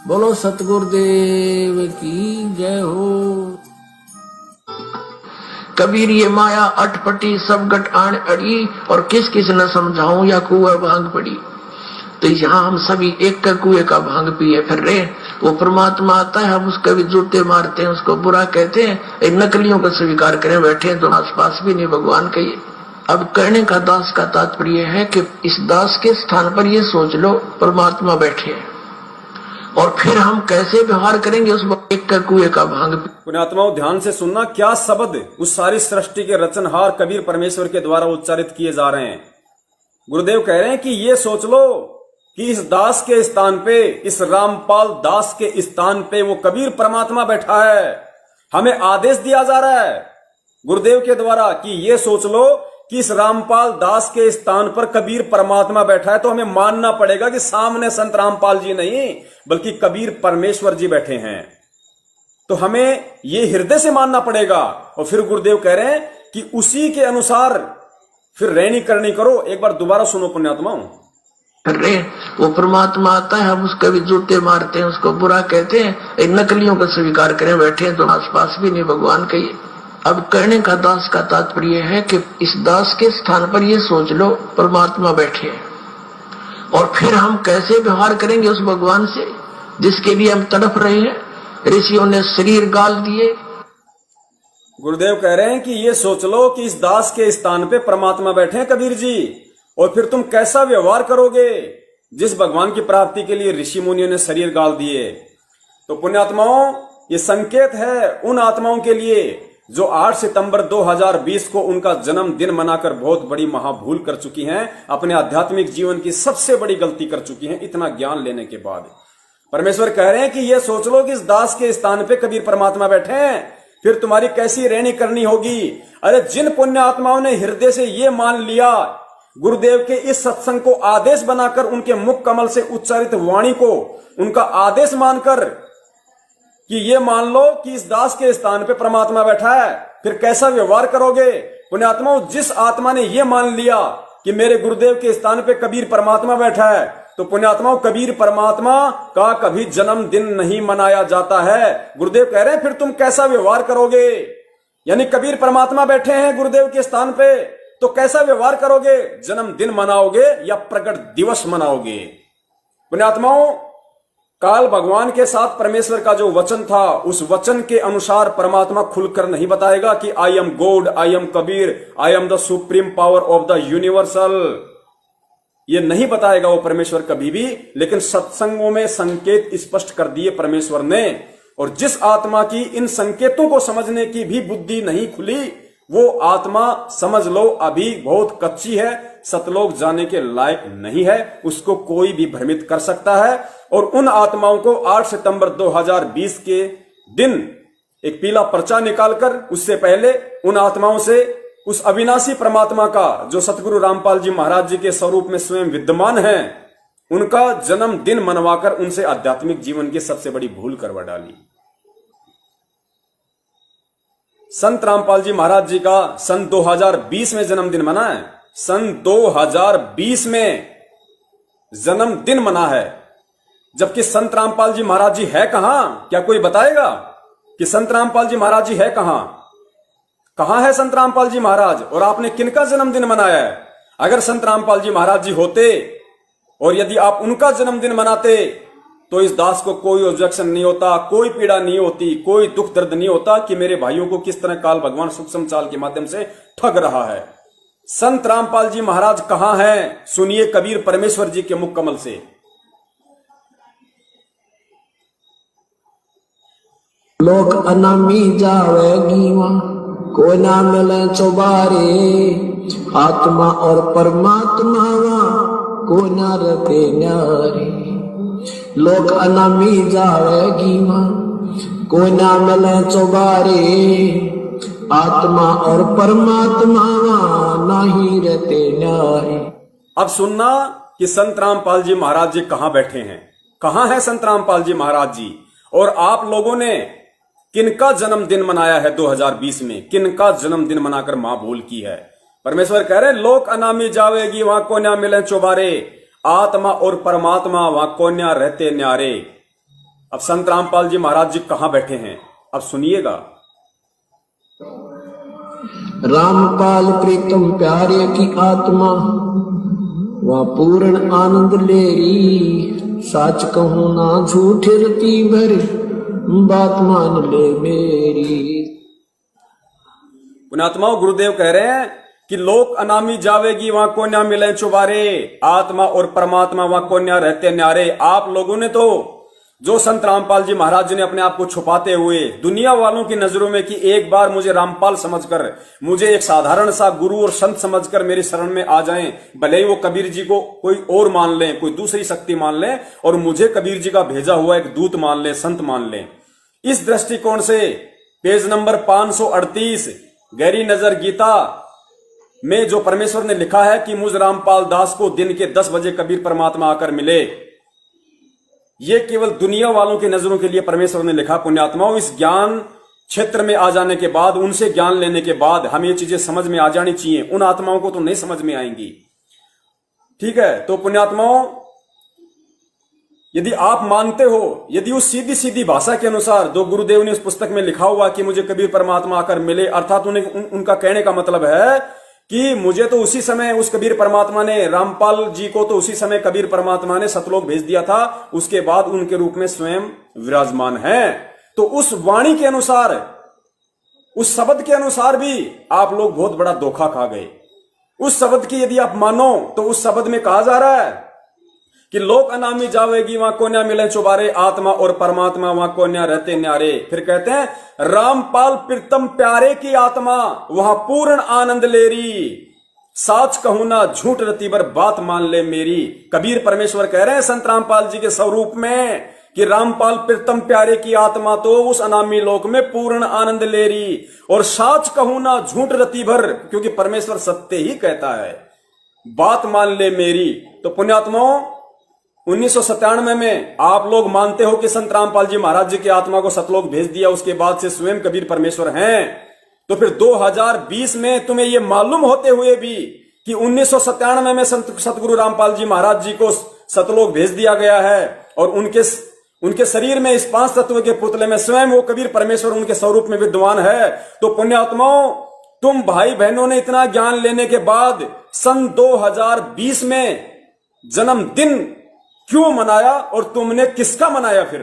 बोलो सतगुरुदेव की जय हो। कबीर ये माया अटपटी सब गट आन अड़ी, और किस किस न समझाऊं या कुआ भांग पड़ी। तो यहाँ हम सभी एक का कुएं का भांग पिए फिर रहे। वो परमात्मा आता है, हम उसके भी जूते मारते हैं, उसको बुरा कहते हैं, एक नकलियों का स्वीकार करें बैठे हैं तो आसपास भी नहीं भगवान कहिए। अब कहने का दास का तात्पर्य है कि इस दास के स्थान पर ये सोच लो परमात्मा बैठे हैं, और फिर हम कैसे व्यवहार करेंगे उस एक का कुएं का भांग। पुण्यात्माओं ध्यान से सुनना, क्या शब्द उस सारी सृष्टि के रचनहार कबीर परमेश्वर के द्वारा उच्चारित किए जा रहे हैं। गुरुदेव कह रहे हैं कि ये सोच लो कि इस दास के स्थान पे, इस रामपाल दास के स्थान पे वो कबीर परमात्मा बैठा है। हमें आदेश दिया जा रहा है गुरुदेव के द्वारा कि ये सोच लो कि इस रामपाल दास के स्थान पर कबीर परमात्मा बैठा है। तो हमें मानना पड़ेगा कि सामने संत रामपाल जी नहीं बल्कि कबीर परमेश्वर जी बैठे हैं। तो हमें ये हृदय से मानना पड़ेगा। और फिर गुरुदेव कह रहे हैं कि उसी के अनुसार फिर रहनी करनी करो। एक बार दोबारा सुनो पुण्यात्माओं। अरे वो परमात्मा आता है, हम उसका भी जूते मारते हैं, उसको बुरा कहते हैं, एक नकलियों का स्वीकार करें बैठे हैं तो आसपास भी नहीं भगवान कहिए। अब कहने का दास का तात्पर्य है कि इस दास के स्थान पर ये सोच लो परमात्मा बैठे हैं, और फिर हम कैसे व्यवहार करेंगे उस भगवान से जिसके लिए हम तड़प रहे हैं। ऋषियों ने शरीर गाल दिए। गुरुदेव कह रहे हैं कि ये सोच लो कि इस दास के स्थान पे परमात्मा बैठे हैं कबीर जी, और फिर तुम कैसा व्यवहार करोगे जिस भगवान की प्राप्ति के लिए ऋषि मुनियों ने शरीर गाल दिए। तो पुण्यात्माओं, ये संकेत है उन आत्माओं के लिए जो 8 सितंबर 2020 को उनका जन्मदिन मनाकर बहुत बड़ी महाभूल कर चुकी हैं, अपने आध्यात्मिक जीवन की सबसे बड़ी गलती कर चुकी हैं इतना ज्ञान लेने के बाद। परमेश्वर कह रहे हैं कि ये सोच लो कि इस दास के स्थान पे कबीर परमात्मा बैठे हैं, फिर तुम्हारी कैसी रहनी करनी होगी। अरे जिन पुण्य आत्माओं ने हृदय से ये मान लिया, गुरुदेव के इस सत्संग को आदेश बनाकर, उनके मुख कमल से उच्चारित वाणी को उनका आदेश मानकर कि ये मान लो कि इस दास के स्थान पे परमात्मा बैठा है, फिर कैसा व्यवहार करोगे। पुण्यात्माओं, जिस आत्मा ने ये मान लिया कि मेरे गुरुदेव के स्थान पे कबीर परमात्मा बैठा है, तो पुण्यात्माओं, कबीर परमात्मा का कभी जन्मदिन नहीं मनाया जाता है। गुरुदेव कह रहे हैं फिर तुम कैसा व्यवहार करोगे। यानी कबीर परमात्मा बैठे हैं गुरुदेव के स्थान पे, तो कैसा व्यवहार करोगे। जन्मदिन मनाओगे या प्रकट दिवस मनाओगे। पुण्यात्माओं, काल भगवान के साथ परमेश्वर का जो वचन था, उस वचन के अनुसार परमात्मा खुलकर नहीं बताएगा कि I am God, I am Kabir, I am the supreme power of the universal. ये नहीं बताएगा वो परमेश्वर कभी भी, लेकिन सत्संगों में संकेत स्पष्ट कर दिए परमेश्वर ने। और जिस आत्मा की इन संकेतों को समझने की भी बुद्धि नहीं खुली, वो आत्मा समझ लो अभी बहुत कच्ची है, सतलोक जाने के लायक नहीं है। उसको कोई भी भ्रमित कर सकता है। और उन आत्माओं को 8 सितंबर 2020 के दिन एक पीला पर्चा निकालकर, उससे पहले उन आत्माओं से उस अविनाशी परमात्मा का, जो सतगुरु रामपाल जी महाराज जी के स्वरूप में स्वयं विद्यमान है, उनका जन्मदिन मनवाकर उनसे आध्यात्मिक जीवन की सबसे बड़ी भूल करवा डाली। संत रामपाल जी महाराज जी का सन 2020 में जन्मदिन मना है। सन 2020 में जन्मदिन मना है, जबकि संत रामपाल जी महाराज जी है कहां। क्या कोई बताएगा कि संत रामपाल जी महाराज जी है कहां? कहां है संत रामपाल जी महाराज, और आपने किनका जन्मदिन मनाया है? अगर संत रामपाल जी महाराज जी होते और यदि आप उनका जन्मदिन मनाते, तो इस दास को कोई ऑब्जेक्शन नहीं होता, कोई पीड़ा नहीं होती, कोई दुख दर्द नहीं होता कि मेरे भाइयों को किस तरह काल भगवान सूक्ष्म चाल के माध्यम से ठग रहा है। संत रामपाल जी महाराज कहां हैं? सुनिए कबीर परमेश्वर जी के मुख कमल से। लोक अनामी जावेगी वहां, कोई ना मिले चौबारे, आत्मा और परमात्मा वहां कोई ना रहते न्यारे। लोक अनामी जावेगी वहां, कोई ना मिले चौबारे, आत्मा और परमात्मा वहां नहीं रहते न्यारे। अब सुनना कि संत रामपाल जी महाराज जी कहां बैठे हैं। कहां है संत रामपाल जी महाराज जी, और आप लोगों ने किनका जन्मदिन मनाया है 2020 में, किनका जन्मदिन मनाकर मां भूल की है। परमेश्वर कह रहे लोक अनामी जावेगी वहां कोन्या मिले चौबारे, आत्मा और परमात्मा वहां कोन्या रहते न्यारे। अब संत रामपाल जी महाराज जी कहां बैठे हैं, अब सुनिएगा। रामपाल प्रीतम प्यारे की आत्मा वह पूर्ण आनंद लेरी, साच कहूं ना झूठ रती भरी, बात मान ले मेरी। पुण्यात्माओं, गुरुदेव कह रहे हैं कि लोक अनामी जावेगी वहां कोन्या मिले चुबारे, आत्मा और परमात्मा वहां कोन्या रहते न्यारे। आप लोगों ने तो जो संत रामपाल जी महाराज जी ने अपने आप को छुपाते हुए दुनिया वालों की नजरों में कि एक बार मुझे रामपाल समझकर, मुझे एक साधारण सा गुरु और संत समझकर मेरी शरण में आ जाएं, भले ही वो कबीर जी को कोई और मान लें, कोई दूसरी शक्ति मान लें, और मुझे कबीर जी का भेजा हुआ एक दूत मान लें, संत मान लें। इस दृष्टिकोण से पेज नंबर 538 गहरी नजर गीता में जो परमेश्वर ने लिखा है कि मुझ रामपाल दास को दिन के 10 बजे कबीर परमात्मा आकर मिले, ये केवल दुनिया वालों की नजरों के लिए परमेश्वर ने लिखा। पुण्यात्माओं, इस ज्ञान क्षेत्र में आ जाने के बाद, उनसे ज्ञान लेने के बाद हमें ये चीजें समझ में आ जानी चाहिए। उन आत्माओं को तो नहीं समझ में आएंगी। ठीक है, तो पुण्यात्माओं, यदि आप मानते हो, यदि उस सीधी सीधी भाषा के अनुसार जो गुरुदेव ने उस पुस्तक में लिखा हुआ कि मुझे कबीर परमात्मा आकर मिले, अर्थात उनका कहने का मतलब है कि मुझे तो उसी समय उस कबीर परमात्मा ने, रामपाल जी को तो उसी समय कबीर परमात्मा ने सतलोक भेज दिया था, उसके बाद उनके रूप में स्वयं विराजमान है। तो उस वाणी के अनुसार, उस शब्द के अनुसार भी आप लोग बहुत बड़ा धोखा खा गए। उस शब्द की यदि आप मानो तो उस शब्द में कहा जा रहा है कि लोक अनामी जावेगी वहां कोन्या मिले चुबारे, आत्मा और परमात्मा वहां कोन्या रहते न्यारे। फिर कहते हैं रामपाल प्रीतम प्यारे की आत्मा वहां पूर्ण आनंद ले रही, साच कहूं ना झूठ रतीबर बात मान ले मेरी। कबीर परमेश्वर कह रहे हैं संत रामपाल जी के स्वरूप में कि रामपाल प्रीतम प्यारे की आत्मा तो उस अनामी लोक में पूर्ण आनंद ले रही, और साच कहूं ना झूठ रतीभर, क्योंकि परमेश्वर सत्य ही कहता है, बात मान ले मेरी। तो पुण्यात्माओं, 1997 में आप लोग मानते हो कि संत रामपाल जी महाराज जी की आत्मा को सतलोक भेज दिया, उसके बाद से स्वयं कबीर परमेश्वर हैं। तो फिर 2020 में तुम्हें यह मालूम होते हुए भी कि 1997 में सतगुरु रामपाल जी महाराज जी को सतलोक भेज दिया गया है, और उनके शरीर में इस 5 तत्व के पुतले में स्वयं वो कबीर परमेश्वर उनके स्वरूप में विद्यमान है। तो पुण्यात्माओं, तुम भाई बहनों ने इतना ज्ञान लेने के बाद सन 2020 में जन्मदिन क्यों मनाया, और तुमने किसका मनाया फिर?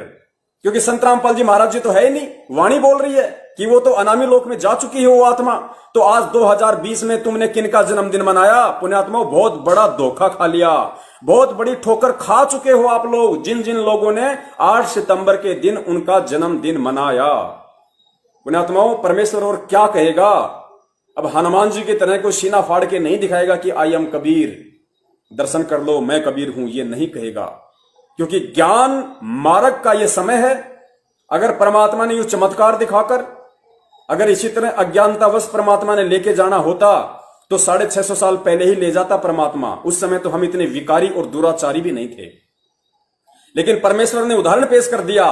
क्योंकि संत रामपाल जी महाराज जी तो है ही नहीं, वाणी बोल रही है कि वो तो अनामी लोक में जा चुकी है वो आत्मा। तो आज 2020 में तुमने किनका जन्मदिन मनाया? पुण्यात्माओं, बहुत बड़ा धोखा खा लिया, बहुत बड़ी ठोकर खा चुके हो आप लोग, जिन जिन लोगों ने 8 सितंबर के दिन उनका जन्मदिन मनाया। पुण्यात्माओं, परमेश्वर और क्या कहेगा? अब हनुमान जी की तरह कोई सीना फाड़ के नहीं दिखाएगा कि आई एम कबीर, दर्शन कर लो मैं कबीर हूं, ये नहीं कहेगा, क्योंकि ज्ञान मार्ग का यह समय है। अगर परमात्मा ने यू चमत्कार दिखाकर, अगर इसी तरह अज्ञानतावश परमात्मा ने लेके जाना होता तो 650 साल पहले ही ले जाता परमात्मा। उस समय तो हम इतने विकारी और दुराचारी भी नहीं थे। लेकिन परमेश्वर ने उदाहरण पेश कर दिया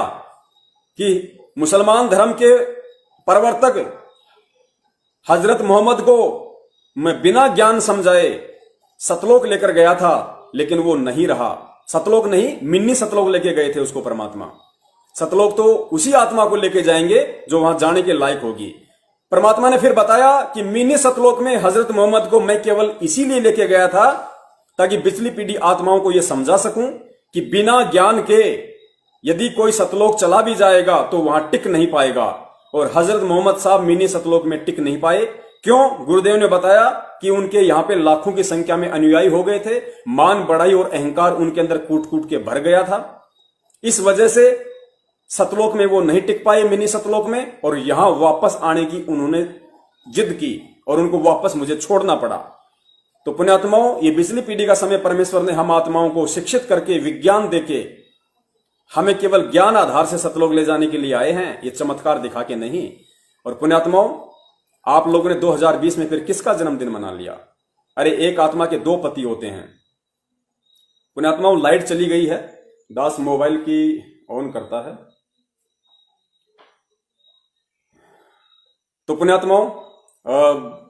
कि मुसलमान धर्म के प्रवर्तक हजरत मोहम्मद को मैं बिना ज्ञान समझाए सतलोक लेकर गया था, लेकिन वो नहीं रहा। सतलोक नहीं, मिन्नी सतलोक लेके गए थे उसको परमात्मा। सतलोक तो उसी आत्मा को लेके जाएंगे जो वहां जाने के लायक होगी। परमात्मा ने फिर बताया कि मिनी सतलोक में हजरत मोहम्मद को मैं केवल इसीलिए लेके गया था ताकि पिछली पीढ़ी आत्माओं को यह समझा सकूं कि बिना ज्ञान के यदि कोई सतलोक चला भी जाएगा तो वहां टिक नहीं पाएगा। और हजरत मोहम्मद साहब मिनी सतलोक में टिक नहीं पाए। क्यों? गुरुदेव ने बताया कि उनके यहां पे लाखों की संख्या में अनुयायी हो गए थे, मान बढ़ाई और अहंकार उनके अंदर कूट कूट के भर गया था। इस वजह से सतलोक में वो नहीं टिक पाए, मिनी सतलोक में, और यहां वापस आने की उन्होंने जिद की और उनको वापस मुझे छोड़ना पड़ा। तो पुण्यात्माओं, ये पिछली पीढ़ी का समय परमेश्वर ने हम आत्माओं को शिक्षित करके, विज्ञान देके, हमें केवल ज्ञान आधार से सतलोक ले जाने के लिए आए हैं, ये चमत्कार दिखा के नहीं। और पुण्यात्माओं, आप लोगों ने 2020 में फिर किसका जन्मदिन मना लिया? अरे एक आत्मा के 2 पति होते हैं। पुण्यात्माओं, लाइट चली गई है, दास मोबाइल की ऑन करता है। तो पुण्यात्माओं,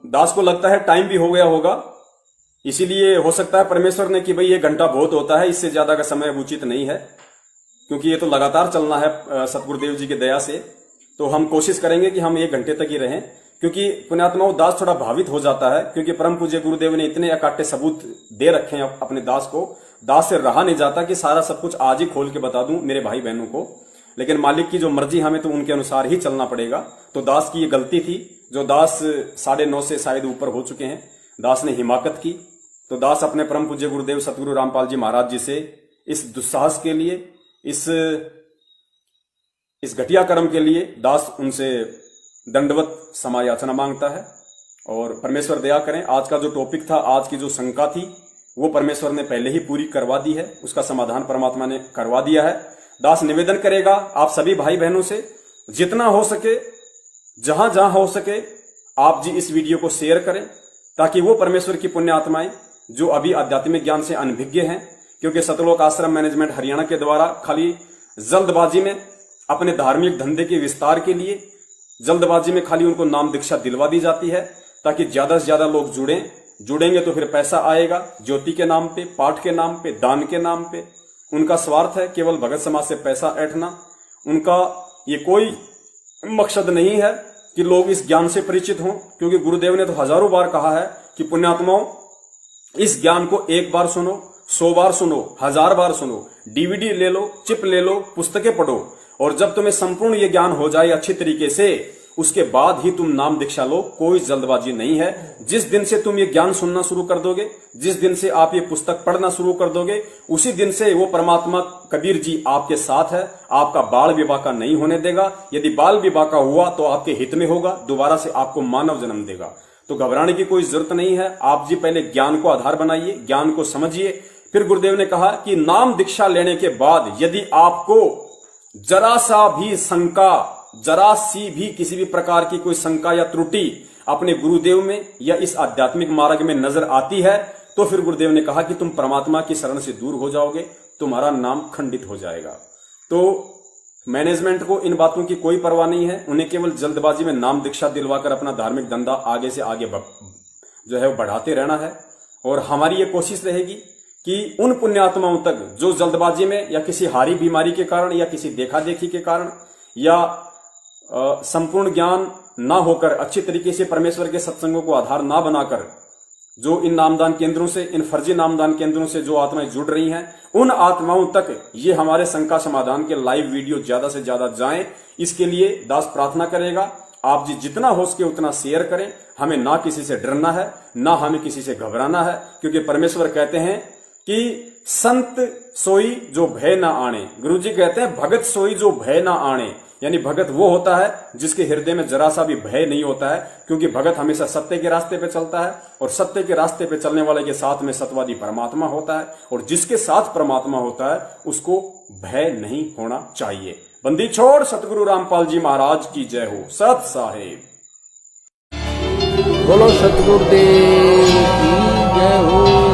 दास को लगता है टाइम भी हो गया होगा, इसीलिए हो सकता है परमेश्वर ने कि भाई ये घंटा बहुत होता है, इससे ज्यादा का समय उचित नहीं है, क्योंकि ये तो लगातार चलना है सतगुरुदेव जी की दया से। तो हम कोशिश करेंगे कि हम 1 घंटे तक ही रहें, क्योंकि पुण्यात्माओं दास थोड़ा भावित हो जाता है, क्योंकि परम पूज्य गुरुदेव ने इतने अकाट्य सबूत दे रखे हैं अपने दास को। दास से रहा नहीं जाता कि सारा सब कुछ आज ही खोल के बता दूं मेरे भाई बहनों को, लेकिन मालिक की जो मर्जी, हमें तो उनके अनुसार ही चलना पड़ेगा। तो दास की ये गलती थी, जो दास 9:30 से शायद ऊपर हो चुके हैं, दास ने हिमाकत की। तो दास अपने परम पूज्य गुरुदेव सतगुरु रामपाल जी महाराज जी से इस दुस्साहस के लिए, इस घटिया कर्म के लिए दास उनसे दंडवत क्षमा याचना मांगता है। और परमेश्वर दया करें, आज का जो टॉपिक था, आज की जो शंका थी, वो परमेश्वर ने पहले ही पूरी करवा दी है, उसका समाधान परमात्मा ने करवा दिया है। दास निवेदन करेगा आप सभी भाई बहनों से, जितना हो सके, जहां जहां हो सके, आप जी इस वीडियो को शेयर करें, ताकि वो परमेश्वर की पुण्य आत्माएं जो अभी आध्यात्मिक ज्ञान से अनभिज्ञ हैं, क्योंकि सतलोक आश्रम मैनेजमेंट हरियाणा के द्वारा खाली जल्दबाजी में अपने धार्मिक धंधे के विस्तार के लिए जल्दबाजी में खाली उनको नाम दीक्षा दिलवा दी जाती है ताकि ज्यादा से ज्यादा लोग जुड़ेंगे तो फिर पैसा आएगा, ज्योति के नाम पे, पाठ के नाम पे, दान के नाम पे। उनका स्वार्थ है केवल भगत समाज से पैसा ऐंठना। उनका ये कोई मकसद नहीं है कि लोग इस ज्ञान से परिचित हों, क्योंकि गुरुदेव ने तो हजारों बार कहा है कि पुण्यात्माओं, इस ज्ञान को एक बार सुनो, 100 बार सुनो, 1000 बार सुनो, डीवीडी ले लो, चिप ले लो, पुस्तकें पढ़ो, और जब तुम्हें संपूर्ण ये ज्ञान हो जाए अच्छी तरीके से, उसके बाद ही तुम नाम दीक्षा लो। कोई जल्दबाजी नहीं है। जिस दिन से तुम ये ज्ञान सुनना शुरू कर दोगे, जिस दिन से आप ये पुस्तक पढ़ना शुरू कर दोगे, उसी दिन से वो परमात्मा कबीर जी आपके साथ है। आपका बाल विवाह का नहीं होने देगा। यदि बाल विवाह का हुआ तो आपके हित में होगा, दोबारा से आपको मानव जन्म देगा। तो घबराने की कोई जरूरत नहीं है। आप जी पहले ज्ञान को आधार बनाइए, ज्ञान को समझिए। फिर गुरुदेव ने कहा कि नाम दीक्षा लेने के बाद यदि आपको जरा सा भी शंका, जरा सी भी किसी भी प्रकार की कोई शंका या त्रुटि अपने गुरुदेव में या इस आध्यात्मिक मार्ग में नजर आती है, तो फिर गुरुदेव ने कहा कि तुम परमात्मा की शरण से दूर हो जाओगे, तुम्हारा नाम खंडित हो जाएगा। तो मैनेजमेंट को इन बातों की कोई परवाह नहीं है। उन्हें केवल जल्दबाजी में नाम दीक्षा दिलवाकर अपना धार्मिक धंधा आगे से आगे जो है बढ़ाते रहना है। और हमारी ये कोशिश रहेगी कि उन पुण्यात्माओं तक जो जल्दबाजी में या किसी हारी बीमारी के कारण या किसी देखा देखी के कारण या संपूर्ण ज्ञान ना होकर, अच्छी तरीके से परमेश्वर के सत्संगों को आधार ना बनाकर, जो इन नामदान केंद्रों से, इन फर्जी नामदान केंद्रों से जो आत्माएं जुड़ रही हैं, उन आत्माओं तक ये हमारे शंका समाधान के लाइव वीडियो ज्यादा से ज्यादा जाएं। इसके लिए दास प्रार्थना करेगा, आप जी जितना हो सके उतना शेयर करें। हमें ना किसी से डरना है, ना हमें किसी से घबराना है, क्योंकि परमेश्वर कहते हैं कि संत सोई जो भय ना आणे। गुरु जी कहते हैं भगत सोई जो भय ना आणे, यानी भगत वो होता है जिसके हृदय में जरा सा भी भय नहीं होता है, क्योंकि भगत हमेशा सत्य के रास्ते पे चलता है और सत्य के रास्ते पे चलने वाले के साथ में सत्यवादी परमात्मा होता है, और जिसके साथ परमात्मा होता है उसको भय नहीं होना चाहिए। बंदी छोड़ सतगुरु रामपाल जी महाराज की जय हो। सत साहेब बोलो सतगुरुदेव की जय हो।